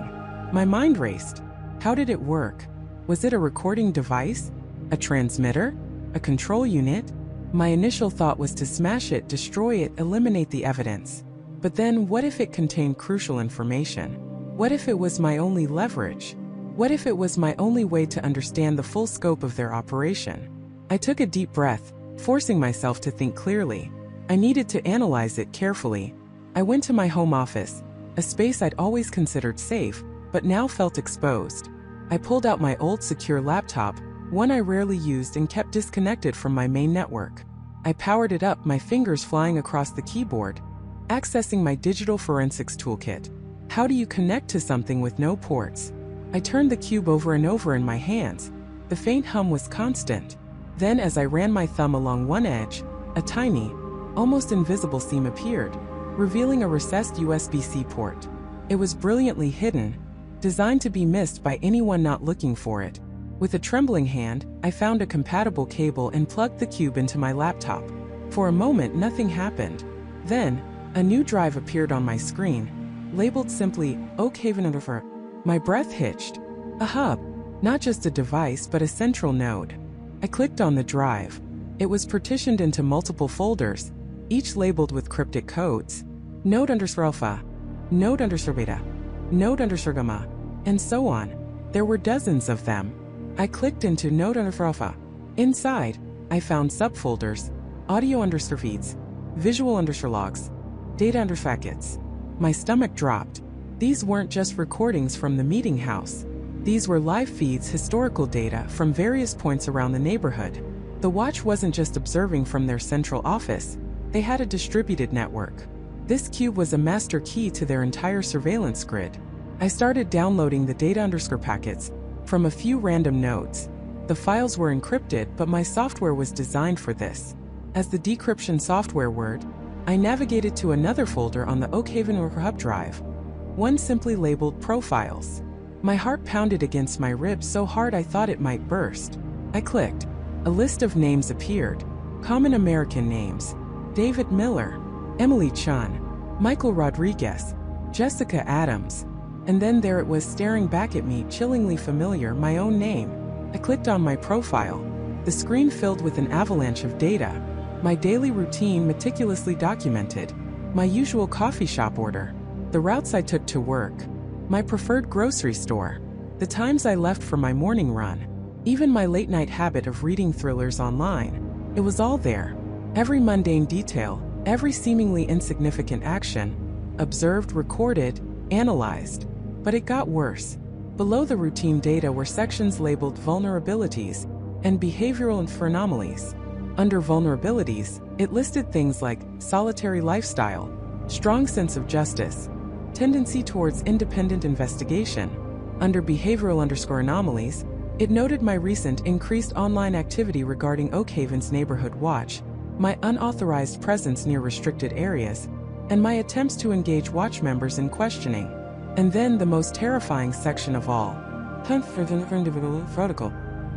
Speaker 1: My mind raced. How did it work? Was it a recording device? A transmitter? A control unit? My initial thought was to smash it, destroy it, eliminate the evidence. But then, what if it contained crucial information? What if it was my only leverage? What if it was my only way to understand the full scope of their operation? I took a deep breath, forcing myself to think clearly. I needed to analyze it carefully. I went to my home office, a space I'd always considered safe, but now felt exposed. I pulled out my old secure laptop, one I rarely used and kept disconnected from my main network. I powered it up, my fingers flying across the keyboard, accessing my digital forensics toolkit. How do you connect to something with no ports? I turned the cube over and over in my hands. The faint hum was constant. Then, as I ran my thumb along one edge, a tiny, almost invisible seam appeared, revealing a recessed USB-C port. It was brilliantly hidden, designed to be missed by anyone not looking for it. With a trembling hand, I found a compatible cable and plugged the cube into my laptop. For a moment, nothing happened. Then, a new drive appeared on my screen, labeled simply Oakhaven. My breath hitched. A hub, not just a device but a central node. I clicked on the drive. It was partitioned into multiple folders, each labeled with cryptic codes. Node _ alpha, node _ beta, node _ gamma, and so on. There were dozens of them. I clicked into node _ alpha. Inside, I found subfolders, audio _ feeds, visual _ logs, data _ packets. My stomach dropped. These weren't just recordings from the meeting house. These were live feeds, historical data from various points around the neighborhood. The watch wasn't just observing from their central office. They had a distributed network. This cube was a master key to their entire surveillance grid. I started downloading the data _ packets from a few random nodes. The files were encrypted, but my software was designed for this. As the decryption software word, I navigated to another folder on the Oakhaven hub drive, one simply labeled Profiles. My heart pounded against my ribs so hard I thought it might burst. I clicked. A list of names appeared. Common American names: David Miller, Emily Chun, Michael Rodriguez, Jessica Adams. And then there it was staring back at me, chillingly familiar, my own name. I clicked on my profile. The screen filled with an avalanche of data. My daily routine meticulously documented. My usual coffee shop order. The routes I took to work. My preferred grocery store. The times I left for my morning run. Even my late-night habit of reading thrillers online. It was all there. Every mundane detail, every seemingly insignificant action, observed, recorded, analyzed. But it got worse. Below the routine data were sections labeled vulnerabilities and behavioral anomalies. Under vulnerabilities, it listed things like solitary lifestyle, strong sense of justice, tendency towards independent investigation. Under behavioral _ anomalies, it noted my recent increased online activity regarding Oakhaven's neighborhood watch, my unauthorized presence near restricted areas, and my attempts to engage watch members in questioning. And then the most terrifying section of all. Individual protocol.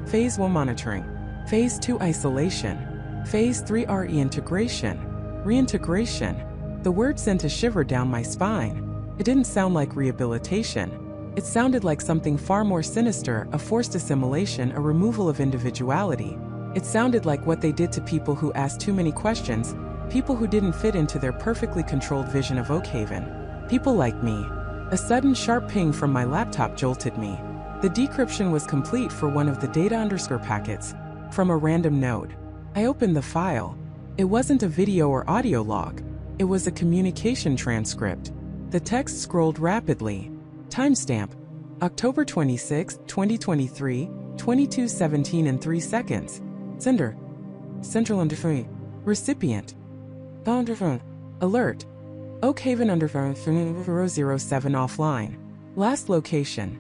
Speaker 1: Phase 1 monitoring. Phase 2 isolation. Phase 3 reintegration. Reintegration. The word sent a shiver down my spine. It didn't sound like rehabilitation. It sounded like something far more sinister, a forced assimilation, a removal of individuality. It sounded like what they did to people who asked too many questions, people who didn't fit into their perfectly controlled vision of Oakhaven. People like me. A sudden sharp ping from my laptop jolted me. The decryption was complete for one of the data _ packets from a random node. I opened the file. It wasn't a video or audio log. It was a communication transcript. The text scrolled rapidly. Timestamp: October 26, 2023, 22:17 and 3 seconds. Sender: Central _ Recipient: Alert: Oakhaven _ 07 offline. Last location: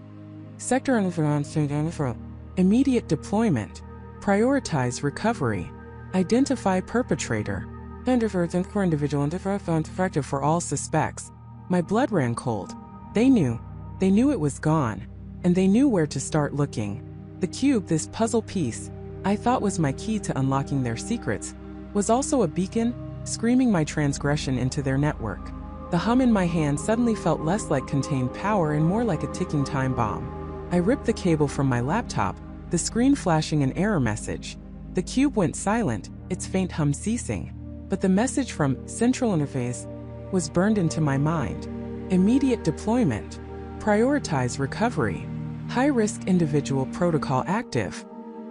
Speaker 1: Sector _ Immediate deployment. Prioritize recovery. Identify perpetrator. Individual effective for all suspects. My blood ran cold. They knew it was gone. And they knew where to start looking. The cube, this puzzle piece I thought was my key to unlocking their secrets, was also a beacon, screaming my transgression into their network. The hum in my hand suddenly felt less like contained power and more like a ticking time bomb. I ripped the cable from my laptop, the screen flashing an error message. The cube went silent, its faint hum ceasing. But the message from Central Interface was burned into my mind. Immediate deployment. Prioritize recovery. High-risk individual protocol active.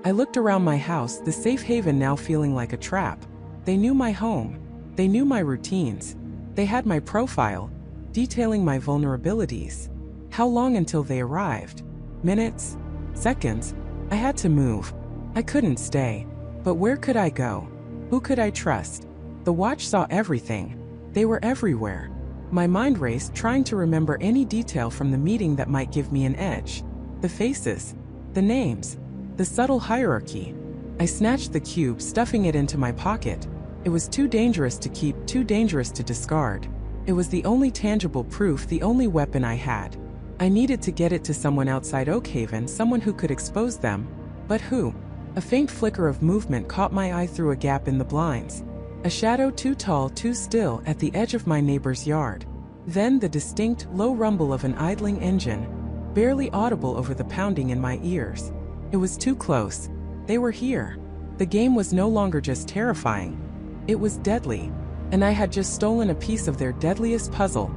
Speaker 1: I looked around my house, the safe haven now feeling like a trap. They knew my home. They knew my routines. They had my profile, detailing my vulnerabilities. How long until they arrived? Minutes? Seconds? I had to move. I couldn't stay. But where could I go? Who could I trust? The watch saw everything. They were everywhere. My mind raced, trying to remember any detail from the meeting that might give me an edge. The faces. The names. The subtle hierarchy. I snatched the cube, stuffing it into my pocket. It was too dangerous to keep, too dangerous to discard. It was the only tangible proof, the only weapon I had. I needed to get it to someone outside Oakhaven, someone who could expose them. But who? A faint flicker of movement caught my eye through a gap in the blinds. A shadow too tall, too still, at the edge of my neighbor's yard. Then the distinct, low rumble of an idling engine. barely audible over the pounding in my ears. It was too close. They were here. The game was no longer just terrifying. It was deadly, and I had just stolen a piece of their deadliest puzzle,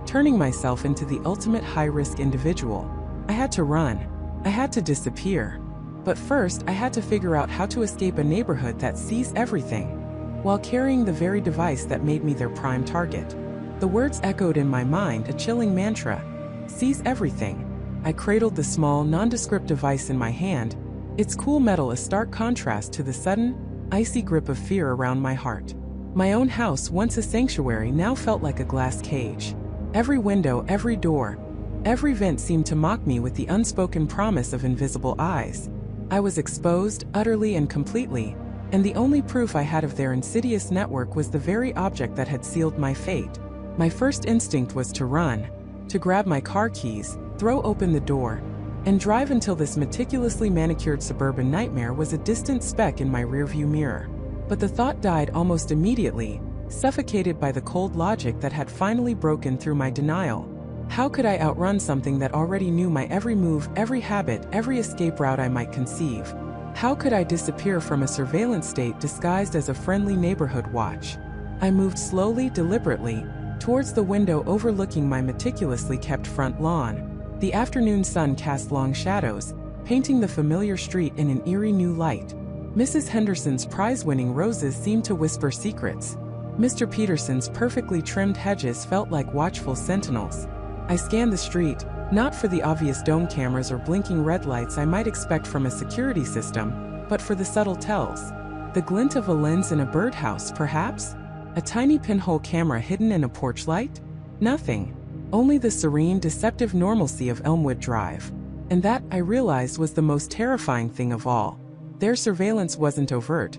Speaker 1: turning myself into the ultimate high-risk individual. I had to run. I had to disappear. But first, I had to figure out how to escape a neighborhood that sees everything, while carrying the very device that made me their prime target. The words echoed in my mind, a chilling mantra. Sees everything. I cradled the small, nondescript device in my hand, its cool metal a stark contrast to the sudden, icy grip of fear around my heart. My own house, once a sanctuary, now felt like a glass cage. Every window, every door, every vent seemed to mock me with the unspoken promise of invisible eyes. I was exposed, utterly and completely, and the only proof I had of their insidious network was the very object that had sealed my fate. My first instinct was to run, to grab my car keys, throw open the door, and drive until this meticulously manicured suburban nightmare was a distant speck in my rearview mirror. But the thought died almost immediately, suffocated by the cold logic that had finally broken through my denial. How could I outrun something that already knew my every move, every habit, every escape route I might conceive? How could I disappear from a surveillance state disguised as a friendly neighborhood watch? I moved slowly, deliberately, towards the window overlooking my meticulously kept front lawn. The afternoon sun cast long shadows, painting the familiar street in an eerie new light. Mrs. Henderson's prize-winning roses seemed to whisper secrets. Mr. Peterson's perfectly trimmed hedges felt like watchful sentinels. I scanned the street, not for the obvious dome cameras or blinking red lights I might expect from a security system, but for the subtle tells. The glint of a lens in a birdhouse, perhaps? A tiny pinhole camera hidden in a porch light? Nothing. Only the serene, deceptive normalcy of Elmwood Drive. And that, I realized, was the most terrifying thing of all. Their surveillance wasn't overt.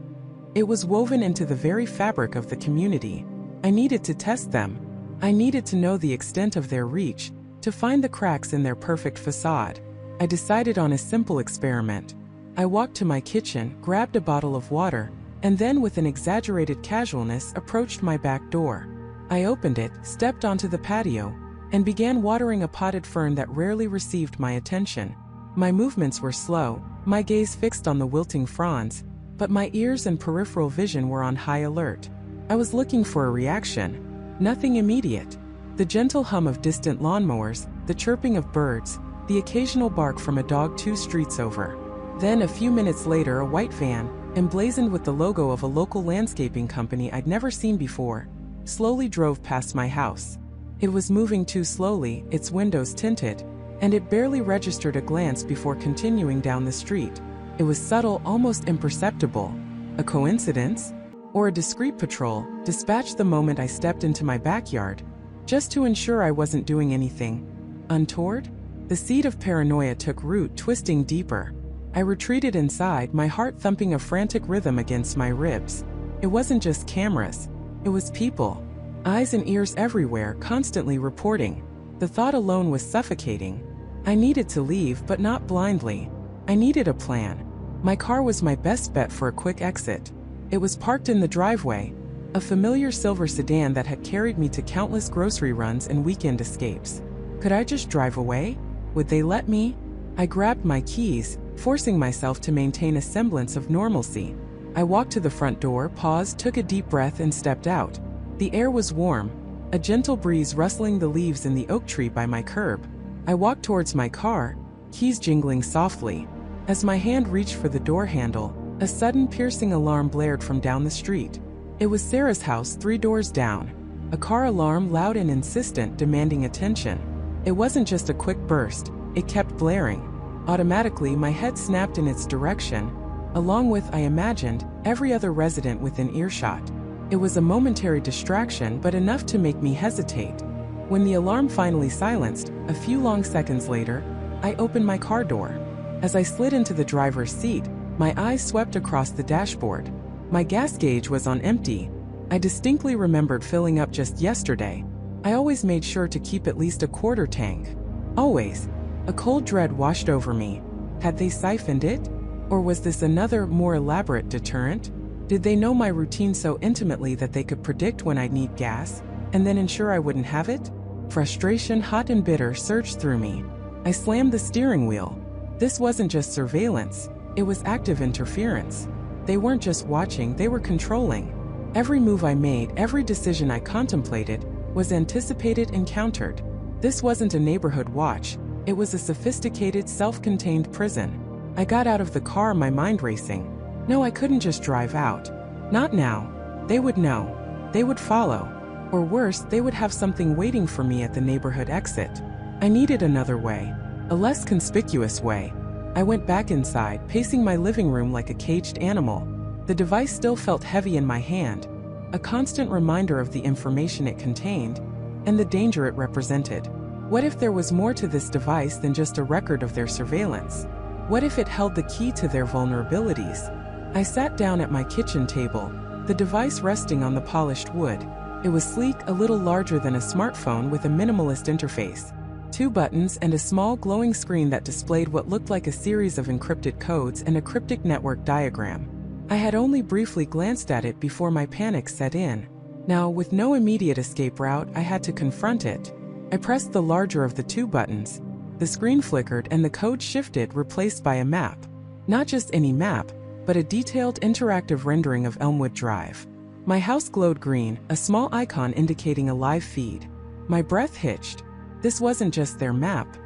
Speaker 1: It was woven into the very fabric of the community. I needed to test them. I needed to know the extent of their reach, to find the cracks in their perfect facade. I decided on a simple experiment. I walked to my kitchen, grabbed a bottle of water, and then with an exaggerated casualness approached my back door. I opened it, stepped onto the patio, and began watering a potted fern that rarely received my attention. My movements were slow, my gaze fixed on the wilting fronds, but my ears and peripheral vision were on high alert. I was looking for a reaction. Nothing immediate. The gentle hum of distant lawnmowers, the chirping of birds, the occasional bark from a dog 2 streets over. Then a few minutes later, a white van, emblazoned with the logo of a local landscaping company I'd never seen before, slowly drove past my house. It was moving too slowly, its windows tinted, and it barely registered a glance before continuing down the street. It was subtle, almost imperceptible. A coincidence? Or a discreet patrol, dispatched the moment I stepped into my backyard, just to ensure I wasn't doing anything untoward? The seed of paranoia took root, twisting deeper. I retreated inside, my heart thumping a frantic rhythm against my ribs. It wasn't just cameras. It was people. Eyes and ears everywhere, constantly reporting. The thought alone was suffocating. I needed to leave, but not blindly. I needed a plan. My car was my best bet for a quick exit. It was parked in the driveway, a familiar silver sedan that had carried me to countless grocery runs and weekend escapes. Could I just drive away? Would they let me? I grabbed my keys, forcing myself to maintain a semblance of normalcy. I walked to the front door, paused, took a deep breath, and stepped out. The air was warm, a gentle breeze rustling the leaves in the oak tree by my curb. I walked towards my car, keys jingling softly. As my hand reached for the door handle, a sudden piercing alarm blared from down the street. It was Sarah's house 3 doors down. A car alarm, loud and insistent, demanding attention. It wasn't just a quick burst, it kept blaring. Automatically, my head snapped in its direction, along with, I imagined, every other resident within earshot. It was a momentary distraction, but enough to make me hesitate. When the alarm finally silenced, a few long seconds later, I opened my car door. As I slid into the driver's seat, my eyes swept across the dashboard. My gas gauge was on empty. I distinctly remembered filling up just yesterday. I always made sure to keep at least a quarter tank. Always. A cold dread washed over me. Had they siphoned it? Or was this another, more elaborate deterrent? Did they know my routine so intimately that they could predict when I'd need gas, and then ensure I wouldn't have it? Frustration, hot and bitter, surged through me. I slammed the steering wheel. This wasn't just surveillance, it was active interference. They weren't just watching, they were controlling. Every move I made, every decision I contemplated, was anticipated and countered. This wasn't a neighborhood watch, it was a sophisticated, self-contained prison. I got out of the car, my mind racing. No, I couldn't just drive out. Not now. They would know. They would follow. Or worse, they would have something waiting for me at the neighborhood exit. I needed another way. A less conspicuous way. I went back inside, pacing my living room like a caged animal. The device still felt heavy in my hand, a constant reminder of the information it contained, and the danger it represented. What if there was more to this device than just a record of their surveillance? What if it held the key to their vulnerabilities? I sat down at my kitchen table, the device resting on the polished wood. It was sleek, a little larger than a smartphone with a minimalist interface. 2 buttons and a small glowing screen that displayed what looked like a series of encrypted codes and a cryptic network diagram. I had only briefly glanced at it before my panic set in. Now, with no immediate escape route, I had to confront it. I pressed the larger of the 2 buttons. The screen flickered and the code shifted, replaced by a map. Not just any map, but a detailed interactive rendering of Elmwood Drive. My house glowed green, a small icon indicating a live feed. My breath hitched. This wasn't just their map.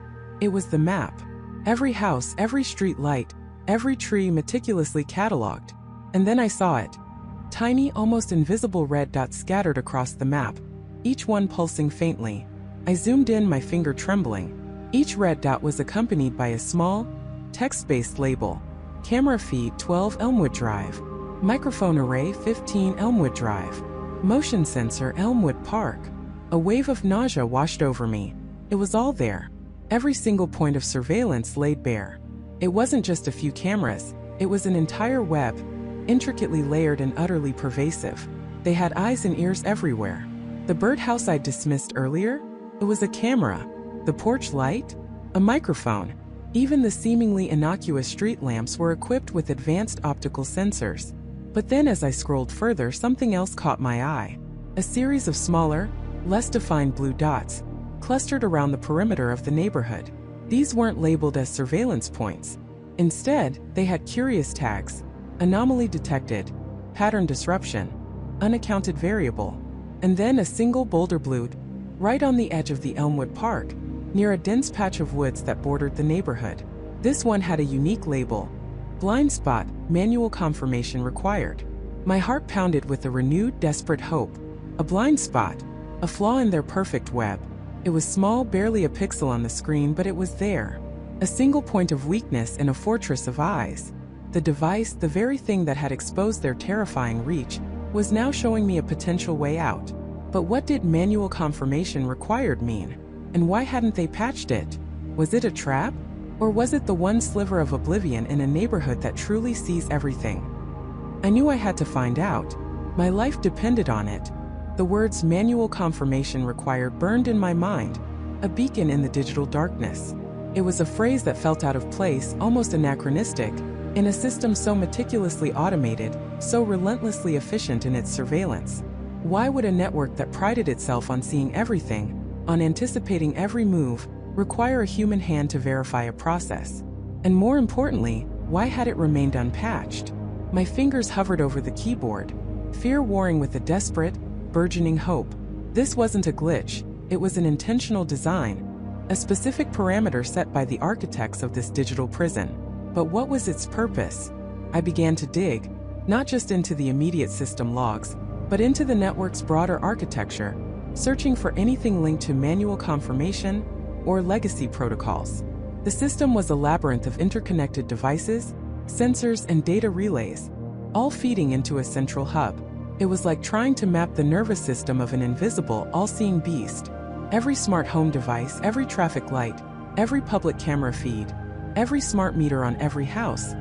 Speaker 1: It was the map. Every house, every street light, every tree meticulously cataloged. And then I saw it. Tiny, almost invisible red dots scattered across the map, each one pulsing faintly. I zoomed in, my finger trembling. Each red dot was accompanied by a small, text-based label. Camera feed 12 Elmwood Drive. Microphone array 15 Elmwood Drive. Motion sensor Elmwood Park. A wave of nausea washed over me. It was all there. Every single point of surveillance laid bare. It wasn't just a few cameras, it was an entire web, intricately layered and utterly pervasive. They had eyes and ears everywhere. The birdhouse I'd dismissed earlier? It was a camera. The porch light? A microphone. Even the seemingly innocuous street lamps were equipped with advanced optical sensors. But then as I scrolled further, something else caught my eye. A series of smaller, less defined blue dots, clustered around the perimeter of the neighborhood. These weren't labeled as surveillance points. Instead, they had curious tags: anomaly detected, pattern disruption, unaccounted variable, and then a single boulder blue, right on the edge of the Elmwood Park, near a dense patch of woods that bordered the neighborhood. This one had a unique label: blind spot, manual confirmation required. My heart pounded with a renewed, desperate hope. A blind spot, a flaw in their perfect web. It was small, barely a pixel on the screen, but it was there. A single point of weakness in a fortress of eyes. The device, the very thing that had exposed their terrifying reach, was now showing me a potential way out. But what did manual confirmation required mean? And why hadn't they patched it? Was it a trap? Or was it the one sliver of oblivion in a neighborhood that truly sees everything? I knew I had to find out. My life depended on it. The words manual confirmation required burned in my mind, a beacon in the digital darkness. It was a phrase that felt out of place, almost anachronistic, in a system so meticulously automated, so relentlessly efficient in its surveillance. Why would a network that prided itself on seeing everything, on anticipating every move, require a human hand to verify a process? And more importantly, why had it remained unpatched? My fingers hovered over the keyboard, fear warring with a desperate, burgeoning hope. This wasn't a glitch, it was an intentional design, a specific parameter set by the architects of this digital prison. But what was its purpose? I began to dig, not just into the immediate system logs, but into the network's broader architecture, searching for anything linked to manual confirmation or legacy protocols. The system was a labyrinth of interconnected devices, sensors, and data relays, all feeding into a central hub. It was like trying to map the nervous system of an invisible, all-seeing beast. Every smart home device, every traffic light, every public camera feed, every smart meter on every house.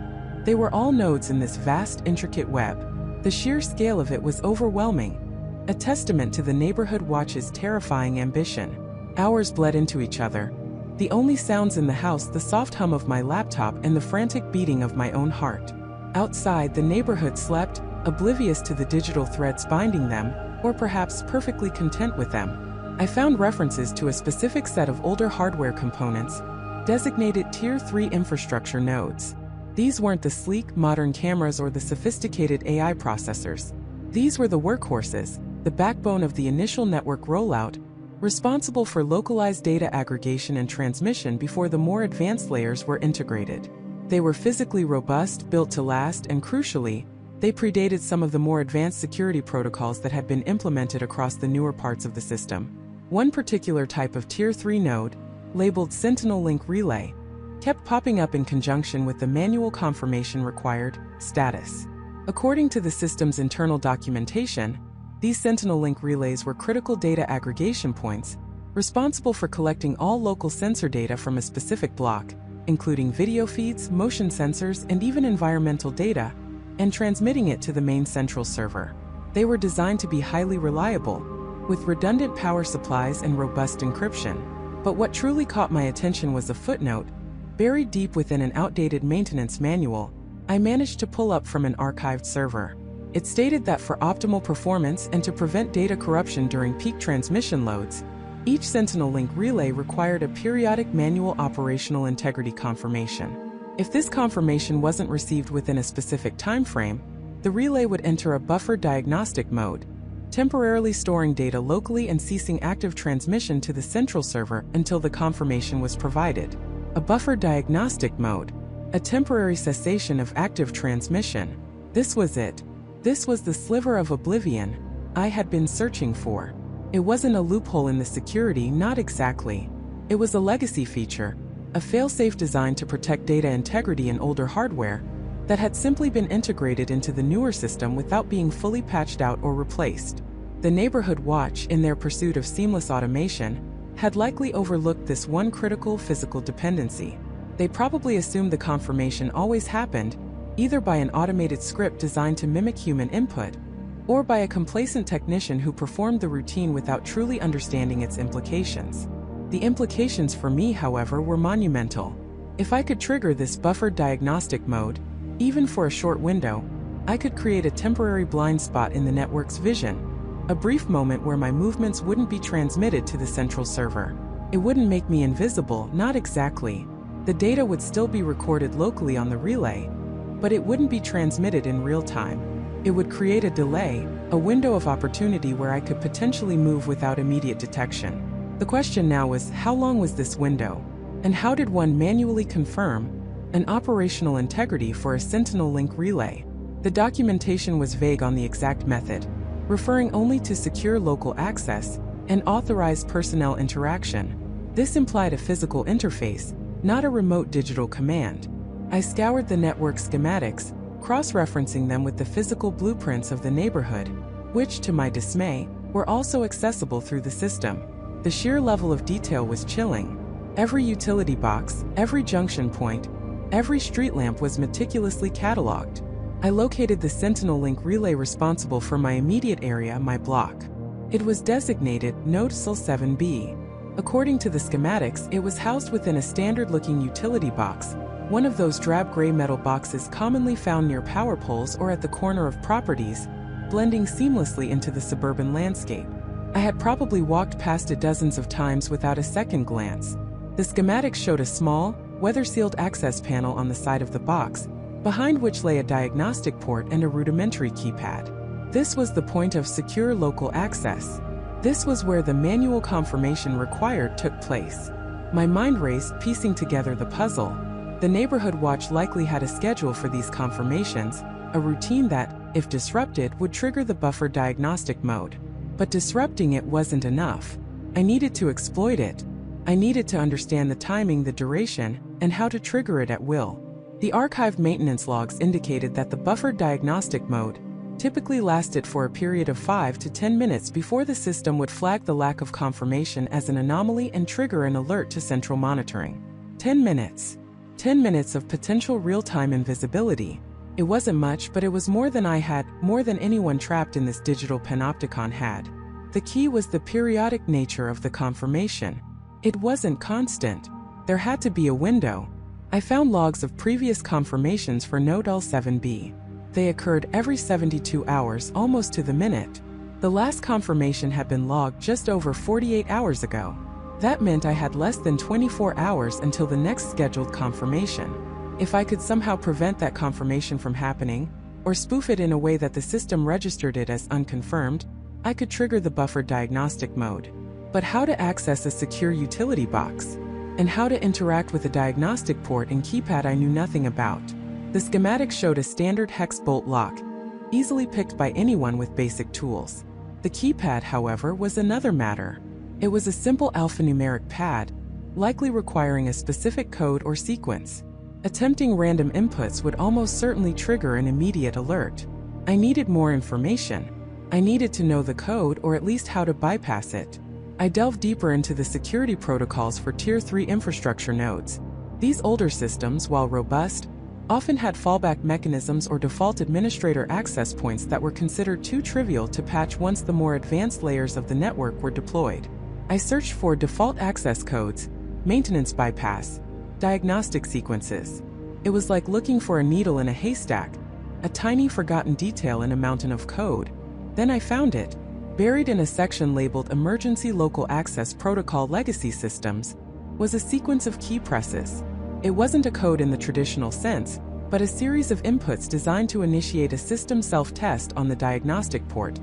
Speaker 1: They were all nodes in this vast, intricate web. The sheer scale of it was overwhelming, a testament to the neighborhood watch's terrifying ambition. Hours bled into each other. The only sounds in the house, the soft hum of my laptop and the frantic beating of my own heart. Outside, the neighborhood slept, oblivious to the digital threads binding them, or perhaps perfectly content with them. I found references to a specific set of older hardware components, designated Tier 3 infrastructure nodes. These weren't the sleek, modern cameras or the sophisticated AI processors. These were the workhorses, the backbone of the initial network rollout, responsible for localized data aggregation and transmission before the more advanced layers were integrated. They were physically robust, built to last, and crucially, they predated some of the more advanced security protocols that had been implemented across the newer parts of the system. One particular type of Tier 3 node, labeled Sentinel Link Relay, kept popping up in conjunction with the manual confirmation required status. According to the system's internal documentation, these Sentinel Link relays were critical data aggregation points, responsible for collecting all local sensor data from a specific block, including video feeds, motion sensors, and even environmental data, and transmitting it to the main central server. They were designed to be highly reliable, with redundant power supplies and robust encryption. But what truly caught my attention was a footnote, buried deep within an outdated maintenance manual, I managed to pull up from an archived server. It stated that for optimal performance and to prevent data corruption during peak transmission loads, each Sentinel Link relay required a periodic manual operational integrity confirmation. If this confirmation wasn't received within a specific time frame, the relay would enter a buffer diagnostic mode, temporarily storing data locally and ceasing active transmission to the central server until the confirmation was provided. A buffer diagnostic mode, a temporary cessation of active transmission. This was it. This was the sliver of oblivion I had been searching for. It wasn't a loophole in the security, not exactly. It was a legacy feature, a fail-safe designed to protect data integrity in older hardware that had simply been integrated into the newer system without being fully patched out or replaced. The Neighborhood Watch, in their pursuit of seamless automation, had likely overlooked this one critical physical dependency. They probably assumed the confirmation always happened, either by an automated script designed to mimic human input, or by a complacent technician who performed the routine without truly understanding its implications. The implications for me, however, were monumental. If I could trigger this buffered diagnostic mode, even for a short window, I could create a temporary blind spot in the network's vision, a brief moment where my movements wouldn't be transmitted to the central server. It wouldn't make me invisible, not exactly. The data would still be recorded locally on the relay, but it wouldn't be transmitted in real time. It would create a delay, a window of opportunity where I could potentially move without immediate detection. The question now was, how long was this window? And how did one manually confirm an operational integrity for a Sentinel Link relay? The documentation was vague on the exact method, referring only to secure local access and authorized personnel interaction. This implied a physical interface, not a remote digital command. I scoured the network schematics, cross-referencing them with the physical blueprints of the neighborhood, which, to my dismay, were also accessible through the system. The sheer level of detail was chilling. Every utility box, every junction point, every street lamp was meticulously cataloged. I located the Sentinel Link relay responsible for my immediate area, my block. It was designated Node SL7B. According to the schematics, it was housed within a standard-looking utility box, one of those drab gray metal boxes commonly found near power poles or at the corner of properties, blending seamlessly into the suburban landscape. I had probably walked past it dozens of times without a second glance. The schematics showed a small, weather-sealed access panel on the side of the box, behind which lay a diagnostic port and a rudimentary keypad. This was the point of secure local access. This was where the manual confirmation required took place. My mind raced, piecing together the puzzle. The Neighborhood Watch likely had a schedule for these confirmations, a routine that, if disrupted, would trigger the buffer diagnostic mode. But disrupting it wasn't enough. I needed to exploit it. I needed to understand the timing, the duration, and how to trigger it at will. The archived maintenance logs indicated that the buffered diagnostic mode typically lasted for a period of 5 to 10 minutes before the system would flag the lack of confirmation as an anomaly and trigger an alert to central monitoring. 10 minutes. 10 minutes of potential real-time invisibility. It wasn't much, but it was more than I had, more than anyone trapped in this digital panopticon had. The key was the periodic nature of the confirmation. It wasn't constant. There had to be a window. I found logs of previous confirmations for Node L7B. They occurred every 72 hours, almost to the minute. The last confirmation had been logged just over 48 hours ago. That meant I had less than 24 hours until the next scheduled confirmation. If I could somehow prevent that confirmation from happening, or spoof it in a way that the system registered it as unconfirmed, I could trigger the buffer diagnostic mode. But how to access a secure utility box? And how to interact with a diagnostic port and keypad I knew nothing about. The schematic showed a standard hex bolt lock, easily picked by anyone with basic tools. The keypad, however, was another matter. It was a simple alphanumeric pad, likely requiring a specific code or sequence. Attempting random inputs would almost certainly trigger an immediate alert. I needed more information. I needed to know the code or at least how to bypass it. I delved deeper into the security protocols for Tier 3 infrastructure nodes. These older systems, while robust, often had fallback mechanisms or default administrator access points that were considered too trivial to patch once the more advanced layers of the network were deployed. I searched for default access codes, maintenance bypass, diagnostic sequences. It was like looking for a needle in a haystack, a tiny forgotten detail in a mountain of code. Then I found it. Buried in a section labeled Emergency Local Access Protocol Legacy Systems was a sequence of key presses. It wasn't a code in the traditional sense, but a series of inputs designed to initiate a system self-test on the diagnostic port,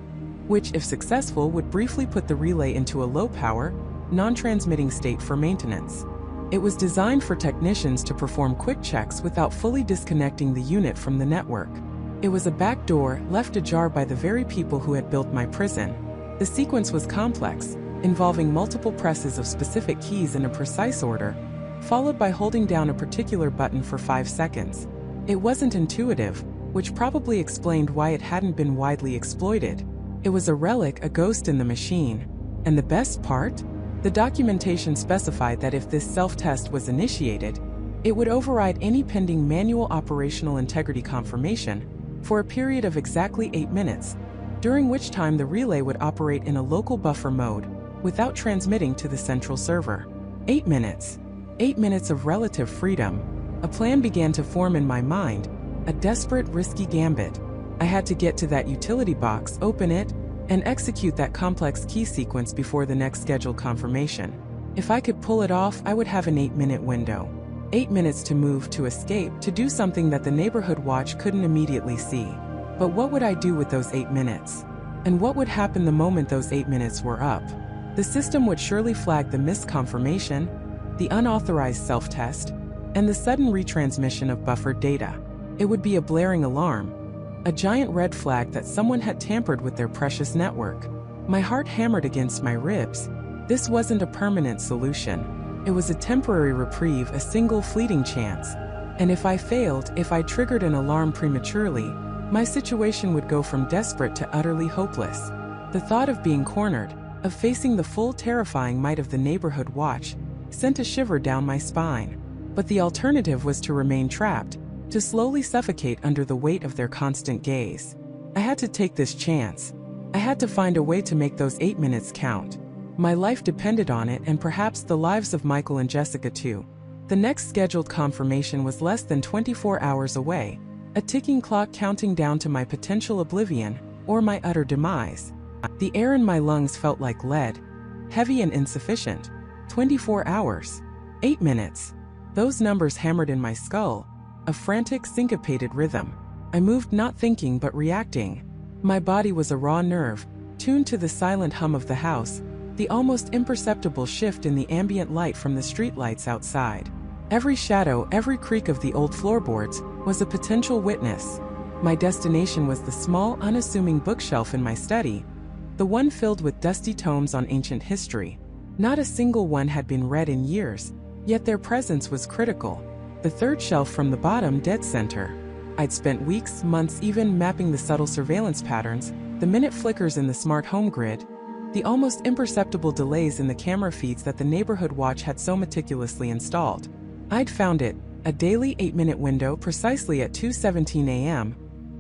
Speaker 1: which, if successful, would briefly put the relay into a low-power, non-transmitting state for maintenance. It was designed for technicians to perform quick checks without fully disconnecting the unit from the network. It was a back door left ajar by the very people who had built my prison. The sequence was complex, involving multiple presses of specific keys in a precise order, followed by holding down a particular button for 5 seconds. It wasn't intuitive, which probably explained why it hadn't been widely exploited. It was a relic, a ghost in the machine. And the best part? The documentation specified that if this self-test was initiated, it would override any pending manual operational integrity confirmation for a period of exactly 8 minutes, during which time the relay would operate in a local buffer mode without transmitting to the central server. 8 minutes. 8 minutes of relative freedom. A plan began to form in my mind, a desperate, risky gambit. I had to get to that utility box, open it, and execute that complex key sequence before the next scheduled confirmation. If I could pull it off, I would have an 8-minute window. 8 minutes to move, to escape, to do something that the neighborhood watch couldn't immediately see. But what would I do with those 8 minutes? And what would happen the moment those 8 minutes were up? The system would surely flag the missed confirmation, the unauthorized self-test, and the sudden retransmission of buffered data. It would be a blaring alarm, a giant red flag that someone had tampered with their precious network. My heart hammered against my ribs. This wasn't a permanent solution. It was a temporary reprieve, a single fleeting chance. And if I failed, if I triggered an alarm prematurely, my situation would go from desperate to utterly hopeless. The thought of being cornered, of facing the full terrifying might of the neighborhood watch, sent a shiver down my spine. But the alternative was to remain trapped, to slowly suffocate under the weight of their constant gaze. I had to take this chance. I had to find a way to make those 8 minutes count. My life depended on it, and perhaps the lives of Michael and Jessica too. The next scheduled confirmation was less than 24 hours away, a ticking clock counting down to my potential oblivion or my utter demise. The air in my lungs felt like lead, heavy and insufficient. 24 hours. 8 minutes. Those numbers hammered in my skull, a frantic, syncopated rhythm. I moved not thinking but reacting. My body was a raw nerve, tuned to the silent hum of the house, the almost imperceptible shift in the ambient light from the streetlights outside. Every shadow, every creak of the old floorboards was a potential witness. My destination was the small, unassuming bookshelf in my study, the one filled with dusty tomes on ancient history. Not a single one had been read in years, yet their presence was critical. The third shelf from the bottom, dead center. I'd spent weeks, months even mapping the subtle surveillance patterns, the minute flickers in the smart home grid, the almost imperceptible delays in the camera feeds that the neighborhood watch had so meticulously installed. I'd found it, a daily 8-minute window precisely at 2:17 a.m.,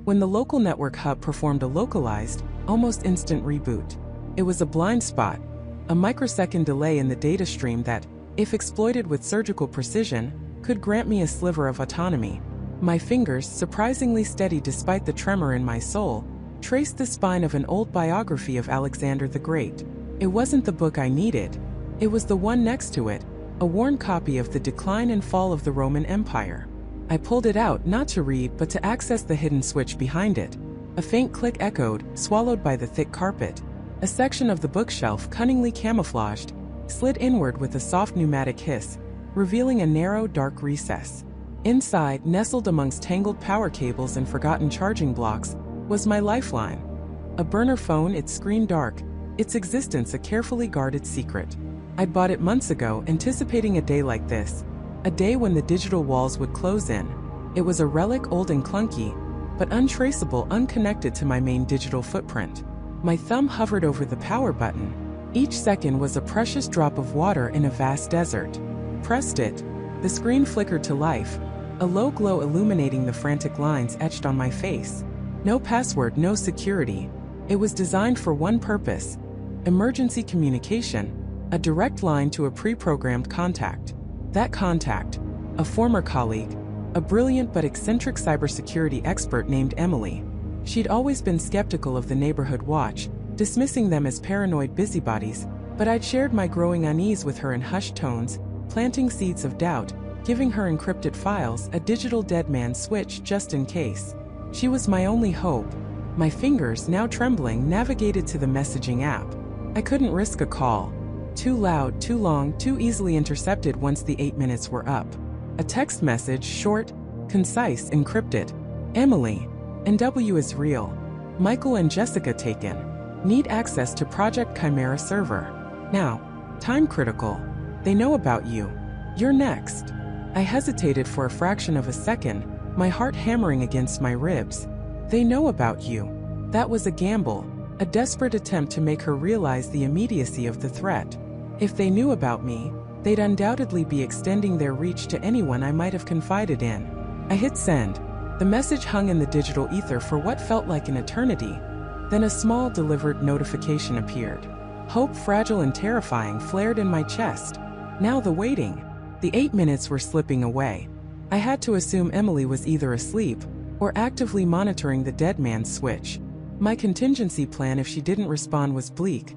Speaker 1: when the local network hub performed a localized, almost instant reboot. It was a blind spot, a microsecond delay in the data stream that, if exploited with surgical precision, could grant me a sliver of autonomy. My fingers, surprisingly steady despite the tremor in my soul, traced the spine of an old biography of Alexander the Great. It wasn't the book I needed. It was the one next to it, a worn copy of The Decline and Fall of the Roman Empire. I pulled it out not to read but to access the hidden switch behind it. A faint click echoed, swallowed by the thick carpet. A section of the bookshelf, cunningly camouflaged, slid inward with a soft pneumatic hiss, revealing a narrow, dark recess. Inside, nestled amongst tangled power cables and forgotten charging blocks, was my lifeline. A burner phone, its screen dark, its existence a carefully guarded secret. I'd bought it months ago, anticipating a day like this, a day when the digital walls would close in. It was a relic, old and clunky, but untraceable, unconnected to my main digital footprint. My thumb hovered over the power button. Each second was a precious drop of water in a vast desert. Pressed it. The screen flickered to life, a low glow illuminating the frantic lines etched on my face. No password, no security. It was designed for one purpose: emergency communication, a direct line to a pre-programmed contact. That contact, a former colleague, a brilliant but eccentric cybersecurity expert named Emily. She'd always been skeptical of the neighborhood watch, dismissing them as paranoid busybodies, but I'd shared my growing unease with her in hushed tones, planting seeds of doubt, giving her encrypted files, a digital dead man switch just in case. She was my only hope. My fingers, now trembling, navigated to the messaging app. I couldn't risk a call. Too loud, too long, too easily intercepted once the 8 minutes were up. A text message, short, concise, encrypted. Emily. NW is real. Michael and Jessica taken. Need access to Project Chimera server. Now. Time critical. They know about you. You're next. I hesitated for a fraction of a second, my heart hammering against my ribs. They know about you. That was a gamble, a desperate attempt to make her realize the immediacy of the threat. If they knew about me, they'd undoubtedly be extending their reach to anyone I might have confided in. I hit send. The message hung in the digital ether for what felt like an eternity. Then a small, delivered notification appeared. Hope, fragile and terrifying, flared in my chest. Now the waiting. The 8 minutes were slipping away. I had to assume Emily was either asleep or actively monitoring the dead man's switch. My contingency plan if she didn't respond was bleak.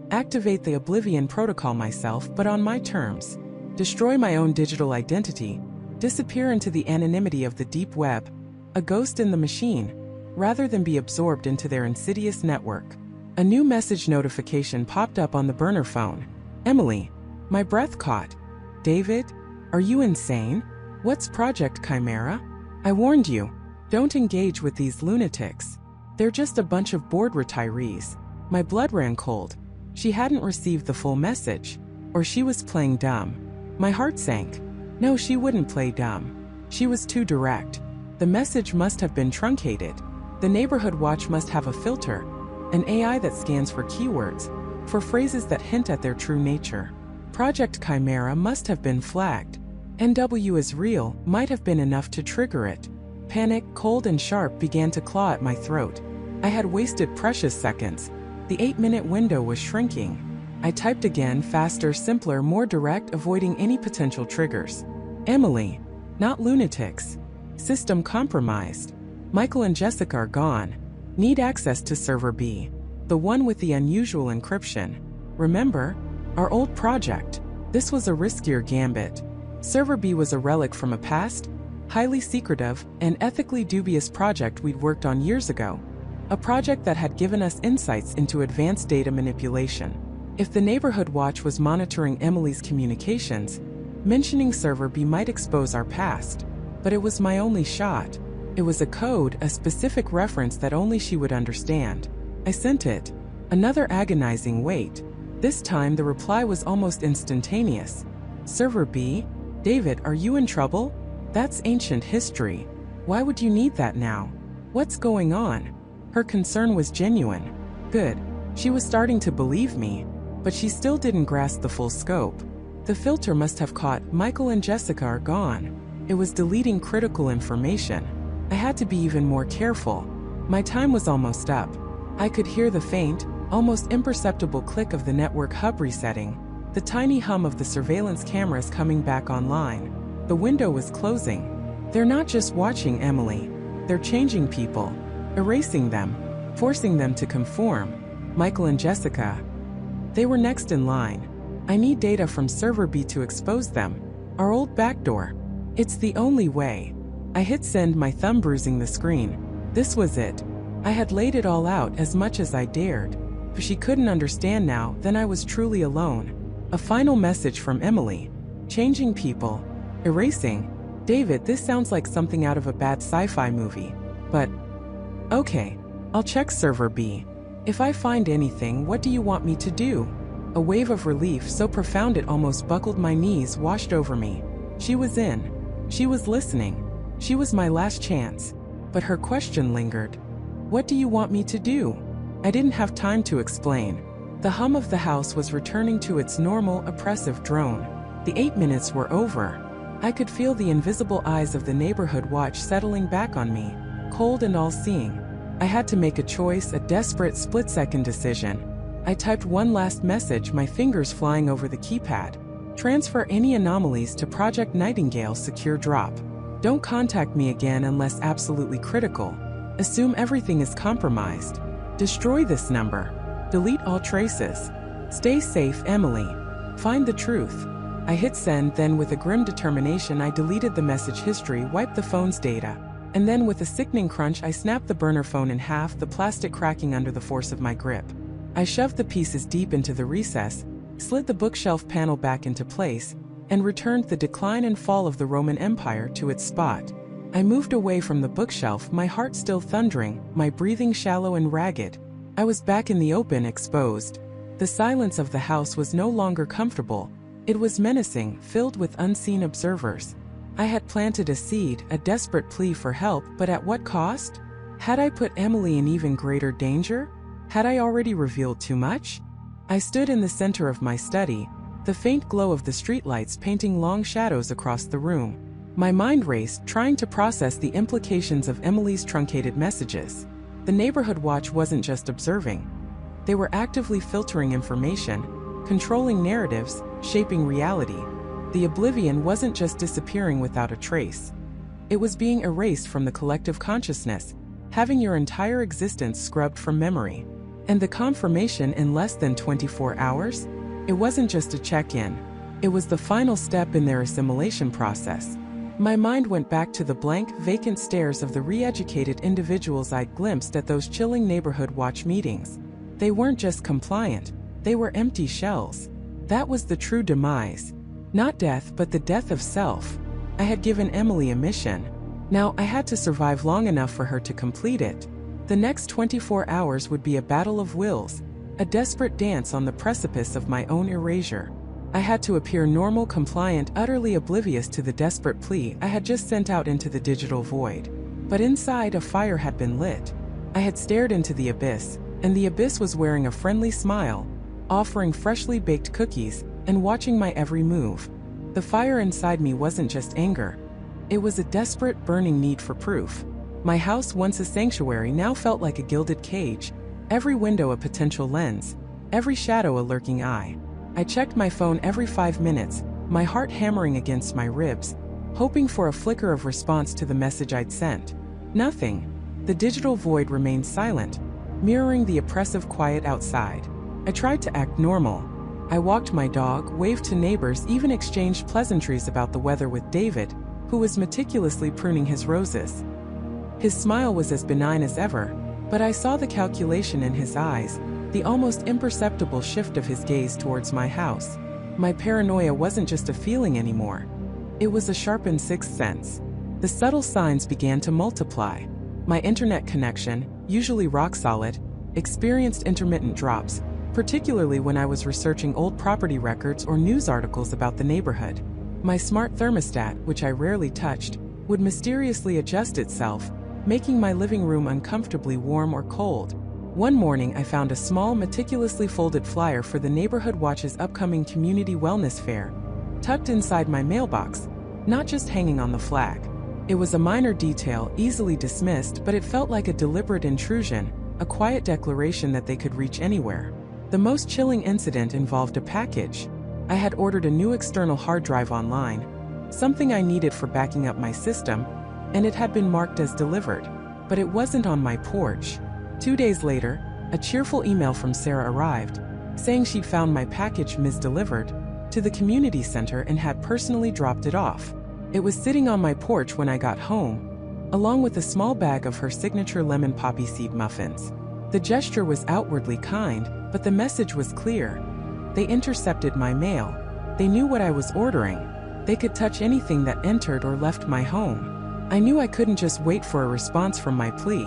Speaker 1: Activate the Oblivion protocol myself, but on my terms. Destroy my own digital identity. Disappear into the anonymity of the deep web. A ghost in the machine, rather than be absorbed into their insidious network. A new message notification popped up on the burner phone. Emily. My breath caught. David? Are you insane? What's Project Chimera? I warned you. Don't engage with these lunatics. They're just a bunch of bored retirees. My blood ran cold. She hadn't received the full message. Or she was playing dumb. My heart sank. No, she wouldn't play dumb. She was too direct. The message must have been truncated. The neighborhood watch must have a filter, an AI that scans for keywords, for phrases that hint at their true nature. Project Chimera must have been flagged. NW is real might have been enough to trigger it. Panic, cold and sharp, began to claw at my throat. I had wasted precious seconds. The 8-minute window was shrinking. I typed again, faster, simpler, more direct, avoiding any potential triggers. Emily. Not lunatics. System compromised. Michael and Jessica are gone. Need access to server B. The one with the unusual encryption. Remember? Our old project. This was a riskier gambit. Server B was a relic from a past, highly secretive, and ethically dubious project we'd worked on years ago. A project that had given us insights into advanced data manipulation. If the neighborhood watch was monitoring Emily's communications, mentioning Server B might expose our past. But it was my only shot. It was a code, a specific reference that only she would understand. I sent it. Another agonizing wait. This time the reply was almost instantaneous. Server B? David, are you in trouble? That's ancient history. Why would you need that now? What's going on? Her concern was genuine. Good. She was starting to believe me, but she still didn't grasp the full scope. The filter must have caught Michael and Jessica are gone. It was deleting critical information. I had to be even more careful. My time was almost up. I could hear the faint, almost imperceptible click of the network hub resetting, the tiny hum of the surveillance cameras coming back online. The window was closing. They're not just watching Emily. They're changing people, erasing them, forcing them to conform. Michael and Jessica. They were next in line. I need data from server B to expose them. Our old backdoor. It's the only way. I hit send, my thumb bruising the screen. This was it. I had laid it all out as much as I dared. If she couldn't understand now, then I was truly alone. A final message from Emily. Changing people. Erasing. David, this sounds like something out of a bad sci-fi movie. But okay, I'll check server B. If I find anything, what do you want me to do? A wave of relief so profound it almost buckled my knees washed over me. She was in. She was listening. She was my last chance. But her question lingered. What do you want me to do? I didn't have time to explain. The hum of the house was returning to its normal, oppressive drone. The 8 minutes were over. I could feel the invisible eyes of the neighborhood watch settling back on me, cold and all-seeing. I had to make a choice, a desperate split-second decision. I typed one last message, my fingers flying over the keypad. Transfer any anomalies to Project Nightingale secure drop. Don't contact me again unless absolutely critical. Assume everything is compromised. Destroy this number. Delete all traces. Stay safe, Emily. Find the truth. I hit send, then with a grim determination I deleted the message history, wiped the phone's data, and then with a sickening crunch I snapped the burner phone in half, the plastic cracking under the force of my grip. I shoved the pieces deep into the recess, slid the bookshelf panel back into place, and returned the decline and fall of the Roman Empire to its spot. I moved away from the bookshelf, my heart still thundering, my breathing shallow and ragged. I was back in the open, exposed. The silence of the house was no longer comfortable. It was menacing, filled with unseen observers. I had planted a seed, a desperate plea for help, but at what cost? Had I put Emily in even greater danger? Had I already revealed too much? I stood in the center of my study, the faint glow of the streetlights painting long shadows across the room. My mind raced, trying to process the implications of Emily's truncated messages. The neighborhood watch wasn't just observing. They were actively filtering information, controlling narratives, shaping reality. The oblivion wasn't just disappearing without a trace. It was being erased from the collective consciousness, having your entire existence scrubbed from memory. And the confirmation in less than 24 hours? It wasn't just a check-in. It was the final step in their assimilation process. My mind went back to the blank, vacant stares of the re-educated individuals I'd glimpsed at those chilling neighborhood watch meetings. They weren't just compliant, they were empty shells. That was the true demise. Not death, but the death of self. I had given Emily a mission. Now I had to survive long enough for her to complete it. The next 24 hours would be a battle of wills, a desperate dance on the precipice of my own erasure. I had to appear normal, compliant, utterly oblivious to the desperate plea I had just sent out into the digital void. But inside, a fire had been lit. I had stared into the abyss, and the abyss was wearing a friendly smile, offering freshly baked cookies, and watching my every move. The fire inside me wasn't just anger. It was a desperate, burning need for proof. My house, once a sanctuary, now felt like a gilded cage, every window a potential lens, every shadow a lurking eye. I checked my phone every 5 minutes, my heart hammering against my ribs, hoping for a flicker of response to the message I'd sent. Nothing. The digital void remained silent, mirroring the oppressive quiet outside. I tried to act normal. I walked my dog, waved to neighbors, even exchanged pleasantries about the weather with David, who was meticulously pruning his roses. His smile was as benign as ever, but I saw the calculation in his eyes, the almost imperceptible shift of his gaze towards my house. My paranoia wasn't just a feeling anymore. It was a sharpened sixth sense. The subtle signs began to multiply. My internet connection, usually rock solid, experienced intermittent drops, particularly when I was researching old property records or news articles about the neighborhood. My smart thermostat, which I rarely touched, would mysteriously adjust itself, making my living room uncomfortably warm or cold. One morning I found a small, meticulously folded flyer for the Neighborhood Watch's upcoming community wellness fair, tucked inside my mailbox, not just hanging on the flag. It was a minor detail, easily dismissed, but it felt like a deliberate intrusion, a quiet declaration that they could reach anywhere. The most chilling incident involved a package. I had ordered a new external hard drive online, something I needed for backing up my system, and it had been marked as delivered, but it wasn't on my porch. 2 days later, a cheerful email from Sarah arrived, saying she'd found my package misdelivered, to the community center and had personally dropped it off. It was sitting on my porch when I got home, along with a small bag of her signature lemon poppy seed muffins. The gesture was outwardly kind, but the message was clear. They intercepted my mail. They knew what I was ordering. They could touch anything that entered or left my home. I knew I couldn't just wait for a response from my plea.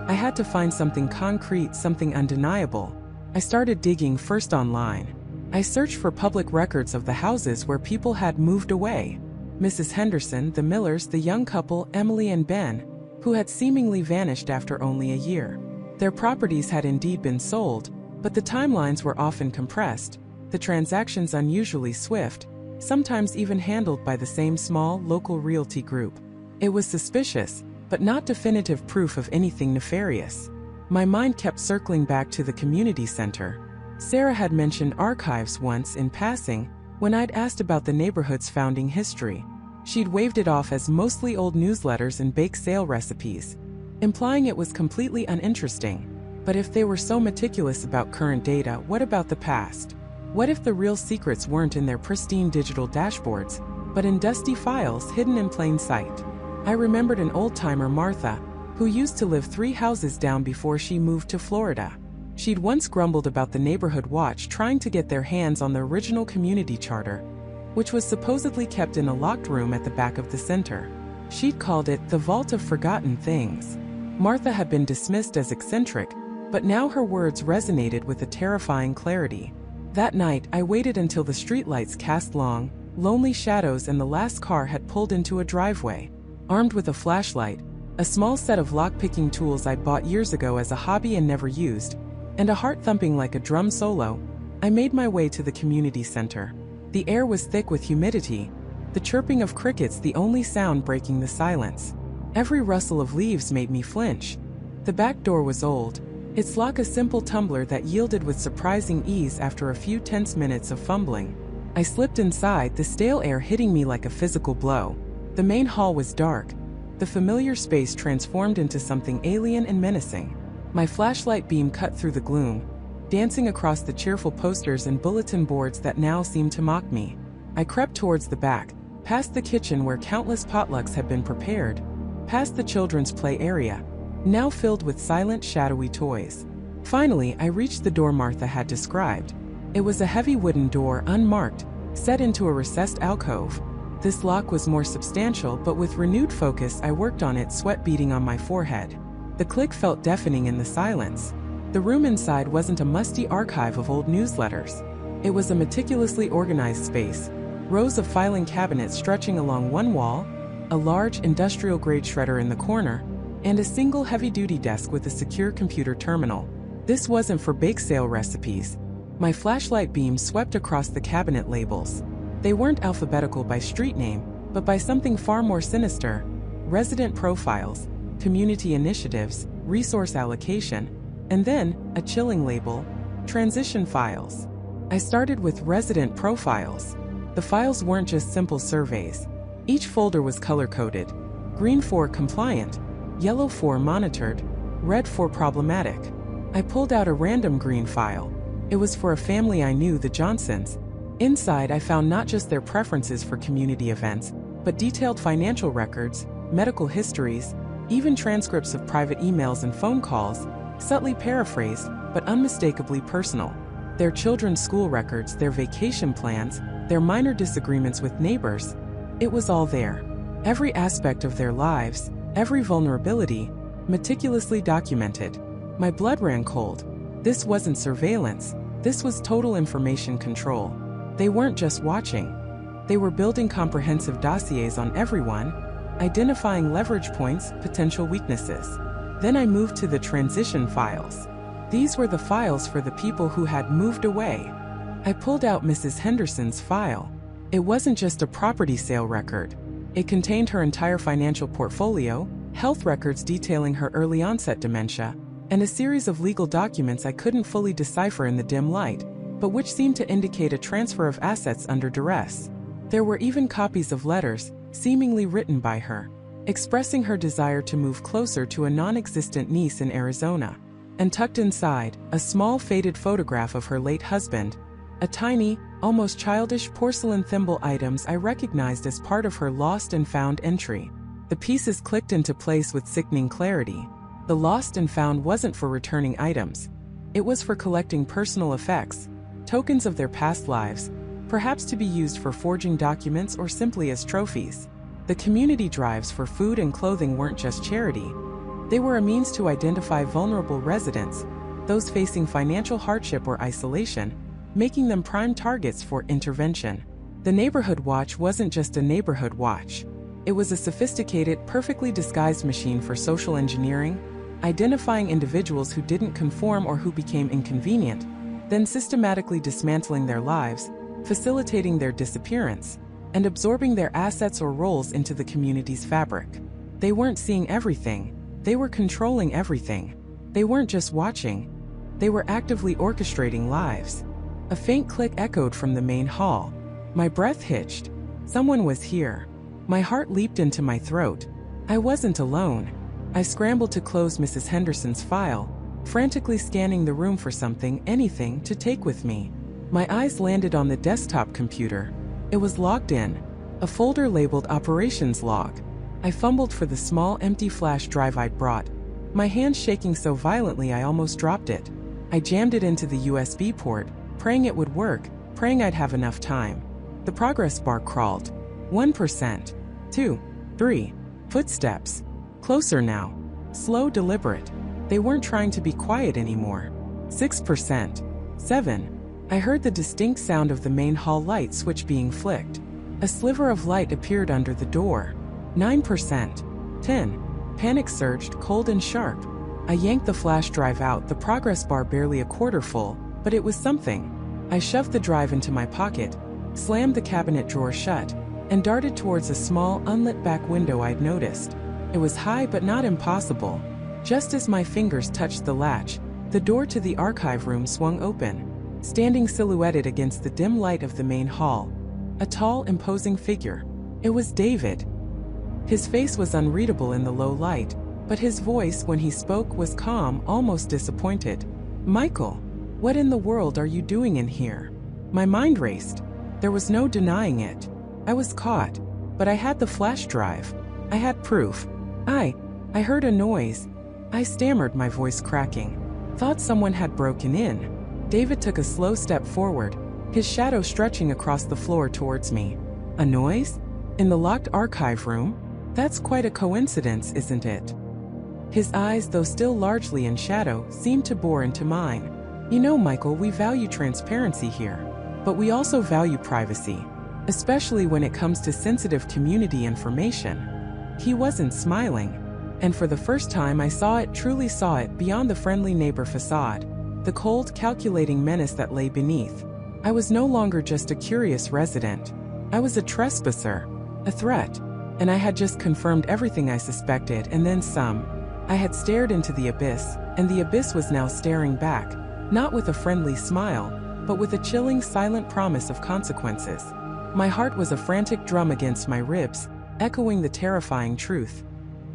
Speaker 1: I had to find something concrete, something undeniable. I started digging first online. I searched for public records of the houses where people had moved away. Mrs. Henderson, the Millers, the young couple, Emily and Ben, who had seemingly vanished after only a year. Their properties had indeed been sold, but the timelines were often compressed, the transactions unusually swift, sometimes even handled by the same small, local realty group. It was suspicious, but not definitive proof of anything nefarious. My mind kept circling back to the community center. Sarah had mentioned archives once in passing, when I'd asked about the neighborhood's founding history. She'd waved it off as mostly old newsletters and bake sale recipes, implying it was completely uninteresting. But if they were so meticulous about current data, what about the past? What if the real secrets weren't in their pristine digital dashboards, but in dusty files hidden in plain sight? I remembered an old-timer, Martha, who used to live 3 houses down before she moved to Florida. She'd once grumbled about the neighborhood watch trying to get their hands on the original community charter, which was supposedly kept in a locked room at the back of the center. She'd called it the Vault of Forgotten Things. Martha had been dismissed as eccentric, but now her words resonated with a terrifying clarity. That night, I waited until the streetlights cast long, lonely shadows and the last car had pulled into a driveway. Armed with a flashlight, a small set of lock-picking tools I'd bought years ago as a hobby and never used, and a heart thumping like a drum solo, I made my way to the community center. The air was thick with humidity, the chirping of crickets the only sound breaking the silence. Every rustle of leaves made me flinch. The back door was old, its lock a simple tumbler that yielded with surprising ease after a few tense minutes of fumbling. I slipped inside, the stale air hitting me like a physical blow. The main hall was dark, the familiar space transformed into something alien and menacing. My flashlight beam cut through the gloom, dancing across the cheerful posters and bulletin boards that now seemed to mock me. I crept towards the back, past the kitchen where countless potlucks had been prepared, past the children's play area, now filled with silent, shadowy toys. Finally, I reached the door Martha had described. It was a heavy wooden door, unmarked, set into a recessed alcove. This lock was more substantial, but with renewed focus I worked on it, sweat beading on my forehead. The click felt deafening in the silence. The room inside wasn't a musty archive of old newsletters. It was a meticulously organized space, rows of filing cabinets stretching along one wall, a large industrial-grade shredder in the corner, and a single heavy-duty desk with a secure computer terminal. This wasn't for bake sale recipes. My flashlight beam swept across the cabinet labels. They weren't alphabetical by street name, but by something far more sinister: resident profiles, community initiatives, resource allocation, and then, a chilling label, transition files. I started with resident profiles. The files weren't just simple surveys. Each folder was color-coded: green for compliant, yellow for monitored, red for problematic. I pulled out a random green file. It was for a family I knew, the Johnsons. Inside, I found not just their preferences for community events, but detailed financial records, medical histories, even transcripts of private emails and phone calls, subtly paraphrased, but unmistakably personal. Their children's school records, their vacation plans, their minor disagreements with neighbors. It was all there. Every aspect of their lives, every vulnerability, meticulously documented. My blood ran cold. This wasn't surveillance. This was total information control. They weren't just watching. They were building comprehensive dossiers on everyone, identifying leverage points, potential weaknesses. Then I moved to the transition files. These were the files for the people who had moved away. I pulled out Mrs. Henderson's file. It wasn't just a property sale record. It contained her entire financial portfolio, health records detailing her early onset dementia, and a series of legal documents I couldn't fully decipher in the dim light, but which seemed to indicate a transfer of assets under duress. There were even copies of letters, seemingly written by her, expressing her desire to move closer to a non-existent niece in Arizona. And tucked inside, a small faded photograph of her late husband, a tiny, almost childish porcelain thimble items I recognized as part of her lost and found entry. The pieces clicked into place with sickening clarity. The lost and found wasn't for returning items. It was for collecting personal effects, tokens of their past lives, perhaps to be used for forging documents or simply as trophies. The community drives for food and clothing weren't just charity. They were a means to identify vulnerable residents, those facing financial hardship or isolation, making them prime targets for intervention. The neighborhood watch wasn't just a neighborhood watch. It was a sophisticated, perfectly disguised machine for social engineering, identifying individuals who didn't conform or who became inconvenient, then systematically dismantling their lives, facilitating their disappearance, and absorbing their assets or roles into the community's fabric. They weren't seeing everything, they were controlling everything. They weren't just watching, they were actively orchestrating lives. A faint click echoed from the main hall. My breath hitched. Someone was here. My heart leaped into my throat. I wasn't alone. I scrambled to close Mrs. Henderson's file, frantically scanning the room for something, anything, to take with me. My eyes landed on the desktop computer. It was logged in, a folder labeled Operations Log. I fumbled for the small empty flash drive I'd brought, my hand shaking so violently I almost dropped it. I jammed it into the USB port, praying it would work, praying I'd have enough time. The progress bar crawled. 1%. 2. 3. Footsteps. Closer now. Slow, deliberate. They weren't trying to be quiet anymore. 6%. 7. I heard the distinct sound of the main hall light switch being flicked. A sliver of light appeared under the door. 9%. 10. Panic surged, cold and sharp. I yanked the flash drive out, the progress bar barely a quarter full, but it was something. I shoved the drive into my pocket, slammed the cabinet drawer shut, and darted towards a small, unlit back window I'd noticed. It was high but not impossible. Just as my fingers touched the latch, the door to the archive room swung open. Standing silhouetted against the dim light of the main hall, a tall, imposing figure. It was David. His face was unreadable in the low light, but his voice, when he spoke, was calm, almost disappointed. "Michael, what in the world are you doing in here?" My mind raced. There was no denying it. I was caught, but I had the flash drive. I had proof. I heard a noise. I stammered, my voice cracking. Thought someone had broken in. David took a slow step forward, his shadow stretching across the floor towards me. A noise? In the locked archive room? That's quite a coincidence, isn't it? His eyes, though still largely in shadow, seemed to bore into mine. "You know, Michael, we value transparency here, but we also value privacy, especially when it comes to sensitive community information." He wasn't smiling, and for the first time I truly saw it beyond the friendly neighbor facade. The cold, calculating menace that lay beneath. I was no longer just a curious resident. I was a trespasser, a threat, and I had just confirmed everything I suspected and then some. I had stared into the abyss, and the abyss was now staring back, not with a friendly smile, but with a chilling, silent promise of consequences. My heart was a frantic drum against my ribs, echoing the terrifying truth.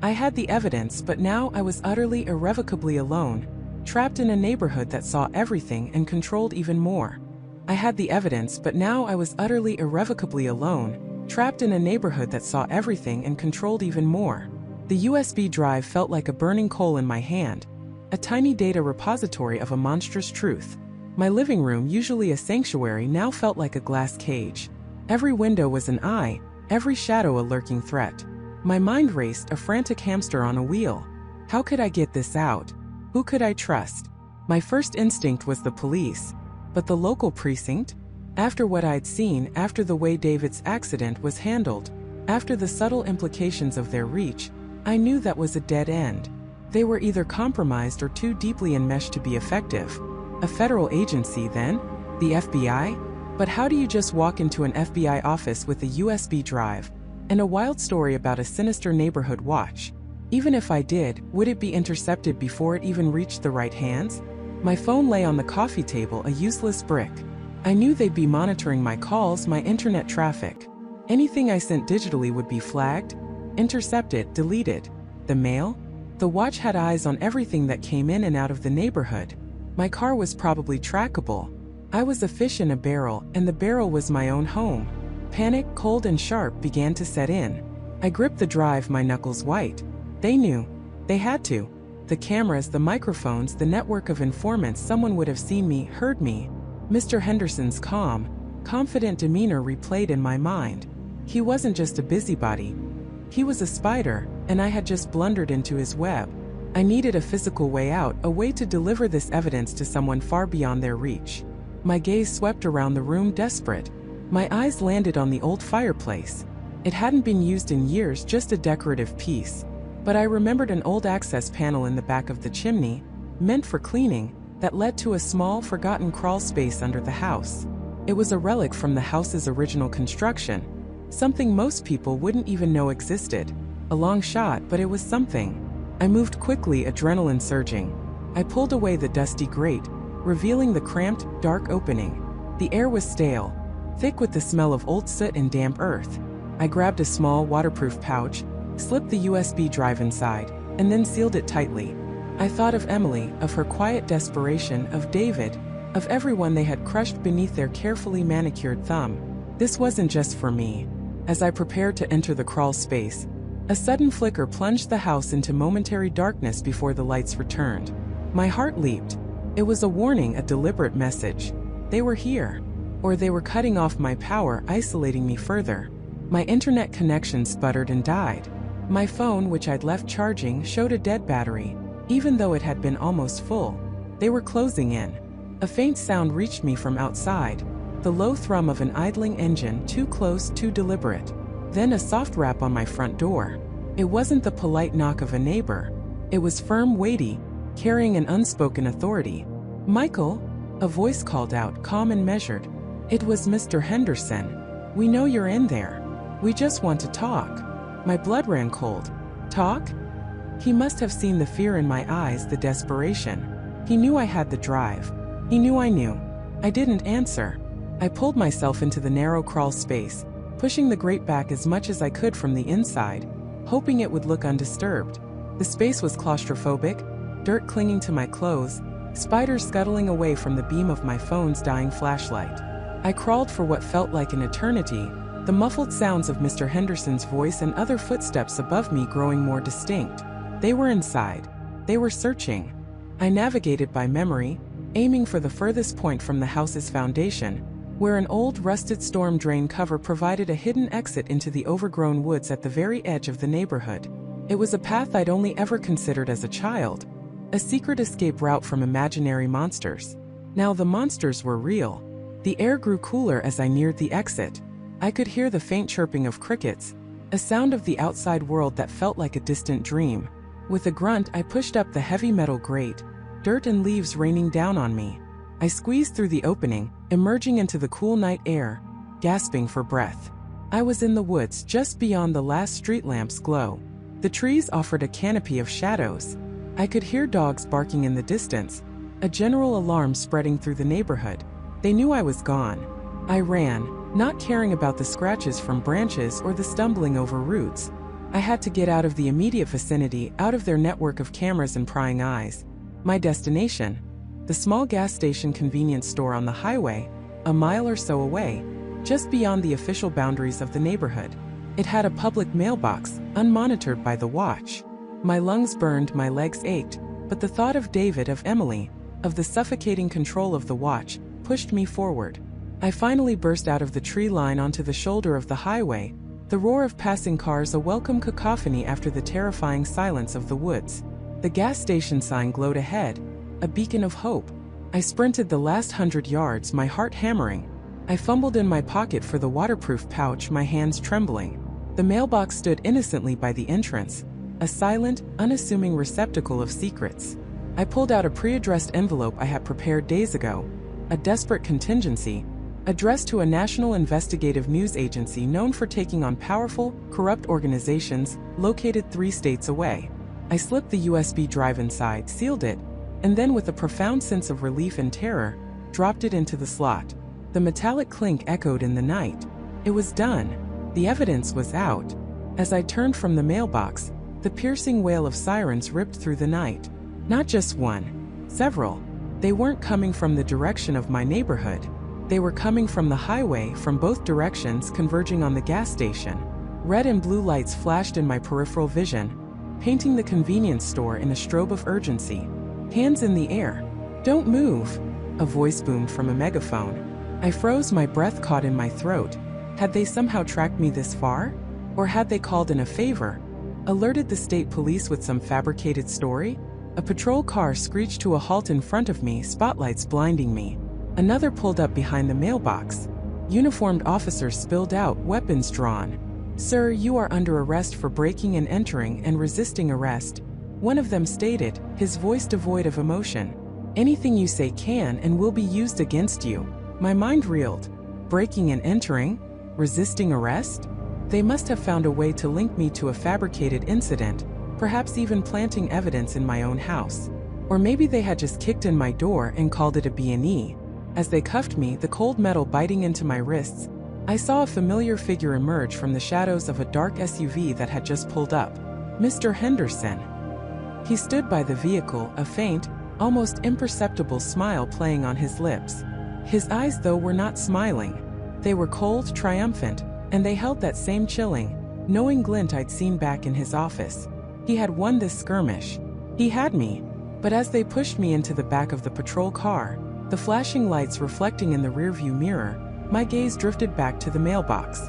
Speaker 1: I had the evidence, but now I was utterly, irrevocably alone. Trapped in a neighborhood that saw everything and controlled even more. I had the evidence, but now I was utterly, irrevocably alone, trapped in a neighborhood that saw everything and controlled even more. The USB drive felt like a burning coal in my hand, a tiny data repository of a monstrous truth. My living room, usually a sanctuary, now felt like a glass cage. Every window was an eye, every shadow a lurking threat. My mind raced, a frantic hamster on a wheel. How could I get this out? Who could I trust? My first instinct was the police, but the local precinct? After what I'd seen, after the way David's accident was handled, after the subtle implications of their reach, I knew that was a dead end. They were either compromised or too deeply enmeshed to be effective. A federal agency, then? The FBI? But how do you just walk into an FBI office with a USB drive and a wild story about a sinister neighborhood watch? Even if I did, would it be intercepted before it even reached the right hands? My phone lay on the coffee table, a useless brick. I knew they'd be monitoring my calls, my internet traffic. Anything I sent digitally would be flagged, intercepted, deleted. The mail? The watch had eyes on everything that came in and out of the neighborhood. My car was probably trackable. I was a fish in a barrel, and the barrel was my own home. Panic, cold and sharp, began to set in. I gripped the drive, my knuckles white. They knew. They had to. The cameras, the microphones, the network of informants, someone would have seen me, heard me. Mr. Henderson's calm, confident demeanor replayed in my mind. He wasn't just a busybody. He was a spider, and I had just blundered into his web. I needed a physical way out, a way to deliver this evidence to someone far beyond their reach. My gaze swept around the room, desperate. My eyes landed on the old fireplace. It hadn't been used in years, just a decorative piece. But I remembered an old access panel in the back of the chimney, meant for cleaning, that led to a small, forgotten crawl space under the house. It was a relic from the house's original construction, something most people wouldn't even know existed. A long shot, but it was something. I moved quickly, adrenaline surging. I pulled away the dusty grate, revealing the cramped, dark opening. The air was stale, thick with the smell of old soot and damp earth. I grabbed a small, waterproof pouch, slipped the USB drive inside, and then sealed it tightly. I thought of Emily, of her quiet desperation, of David, of everyone they had crushed beneath their carefully manicured thumb. This wasn't just for me. As I prepared to enter the crawl space, a sudden flicker plunged the house into momentary darkness before the lights returned. My heart leaped. It was a warning, a deliberate message. They were here. Or they were cutting off my power, isolating me further. My internet connection sputtered and died. My phone, which I'd left charging, showed a dead battery, even though it had been almost full. They were closing in. A faint sound reached me from outside, the low thrum of an idling engine, too close, too deliberate. Then a soft rap on my front door. It wasn't the polite knock of a neighbor. It was firm, weighty, carrying an unspoken authority. "Michael," a voice called out, calm and measured. It was Mr. Henderson. "We know you're in there. We just want to talk." My blood ran cold. Talk? He must have seen the fear in my eyes, the desperation. He knew I had the drive. He knew I knew. I didn't answer. I pulled myself into the narrow crawl space, pushing the grate back as much as I could from the inside, hoping it would look undisturbed. The space was claustrophobic, dirt clinging to my clothes, spiders scuttling away from the beam of my phone's dying flashlight. I crawled for what felt like an eternity, the muffled sounds of Mr. Henderson's voice and other footsteps above me growing more distinct. They were inside. They were searching. I navigated by memory, aiming for the furthest point from the house's foundation, where an old rusted storm drain cover provided a hidden exit into the overgrown woods at the very edge of the neighborhood. It was a path I'd only ever considered as a child, a secret escape route from imaginary monsters. Now the monsters were real. The air grew cooler as I neared the exit. I could hear the faint chirping of crickets, a sound of the outside world that felt like a distant dream. With a grunt, I pushed up the heavy metal grate, dirt and leaves raining down on me. I squeezed through the opening, emerging into the cool night air, gasping for breath. I was in the woods just beyond the last street lamp's glow. The trees offered a canopy of shadows. I could hear dogs barking in the distance, a general alarm spreading through the neighborhood. They knew I was gone. I ran, not caring about the scratches from branches or the stumbling over roots. I had to get out of the immediate vicinity, out of their network of cameras and prying eyes. My destination, the small gas station convenience store on the highway, a mile or so away, just beyond the official boundaries of the neighborhood. It had a public mailbox, unmonitored by the watch. My lungs burned, my legs ached, but the thought of David, of Emily, of the suffocating control of the watch, pushed me forward. I finally burst out of the tree line onto the shoulder of the highway, the roar of passing cars a welcome cacophony after the terrifying silence of the woods. The gas station sign glowed ahead, a beacon of hope. I sprinted the last 100 yards, my heart hammering. I fumbled in my pocket for the waterproof pouch, my hands trembling. The mailbox stood innocently by the entrance, a silent, unassuming receptacle of secrets. I pulled out a pre-addressed envelope I had prepared days ago, a desperate contingency, addressed to a national investigative news agency known for taking on powerful, corrupt organizations located 3 states away. I slipped the USB drive inside, sealed it, and then with a profound sense of relief and terror, dropped it into the slot. The metallic clink echoed in the night. It was done. The evidence was out. As I turned from the mailbox, the piercing wail of sirens ripped through the night. Not just one, several. They weren't coming from the direction of my neighborhood. They were coming from the highway from both directions converging on the gas station. Red and blue lights flashed in my peripheral vision, painting the convenience store in a strobe of urgency. Hands in the air. "Don't move," a voice boomed from a megaphone. I froze, my breath caught in my throat. Had they somehow tracked me this far? Or had they called in a favor? Alerted the state police with some fabricated story? A patrol car screeched to a halt in front of me, spotlights blinding me. Another pulled up behind the mailbox. Uniformed officers spilled out, weapons drawn. "Sir, you are under arrest for breaking and entering and resisting arrest," one of them stated, his voice devoid of emotion. "Anything you say can and will be used against you." My mind reeled. Breaking and entering? Resisting arrest? They must have found a way to link me to a fabricated incident, perhaps even planting evidence in my own house. Or maybe they had just kicked in my door and called it a B&E. As they cuffed me, the cold metal biting into my wrists, I saw a familiar figure emerge from the shadows of a dark SUV that had just pulled up. Mr. Henderson. He stood by the vehicle, a faint, almost imperceptible smile playing on his lips. His eyes, though, were not smiling. They were cold, triumphant, and they held that same chilling, knowing glint I'd seen back in his office. He had won this skirmish. He had me. But as they pushed me into the back of the patrol car, the flashing lights reflecting in the rearview mirror, my gaze drifted back to the mailbox.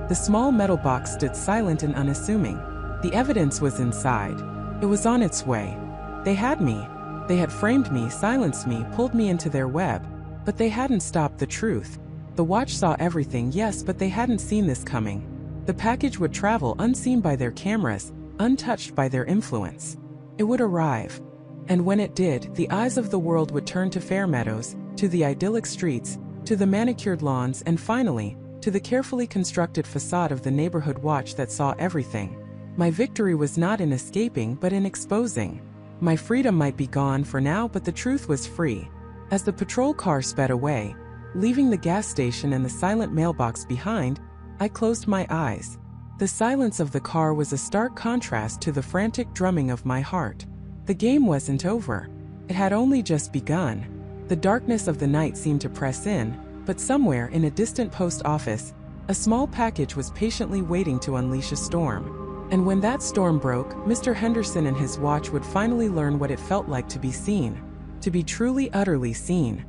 Speaker 1: The small metal box stood silent and unassuming. The evidence was inside. It was on its way. They had me. They had framed me, silenced me, pulled me into their web. But they hadn't stopped the truth. The watch saw everything, yes, but they hadn't seen this coming. The package would travel unseen by their cameras, untouched by their influence. It would arrive. And when it did, the eyes of the world would turn to fair meadows, to the idyllic streets, to the manicured lawns, and finally, to the carefully constructed facade of the neighborhood watch that saw everything. My victory was not in escaping, but in exposing. My freedom might be gone for now, but the truth was free. As the patrol car sped away, leaving the gas station and the silent mailbox behind, I closed my eyes. The silence of the car was a stark contrast to the frantic drumming of my heart. The game wasn't over. It had only just begun. The darkness of the night seemed to press in, but somewhere in a distant post office, a small package was patiently waiting to unleash a storm. And when that storm broke, Mr. Henderson and his watch would finally learn what it felt like to be seen. To be truly, utterly seen.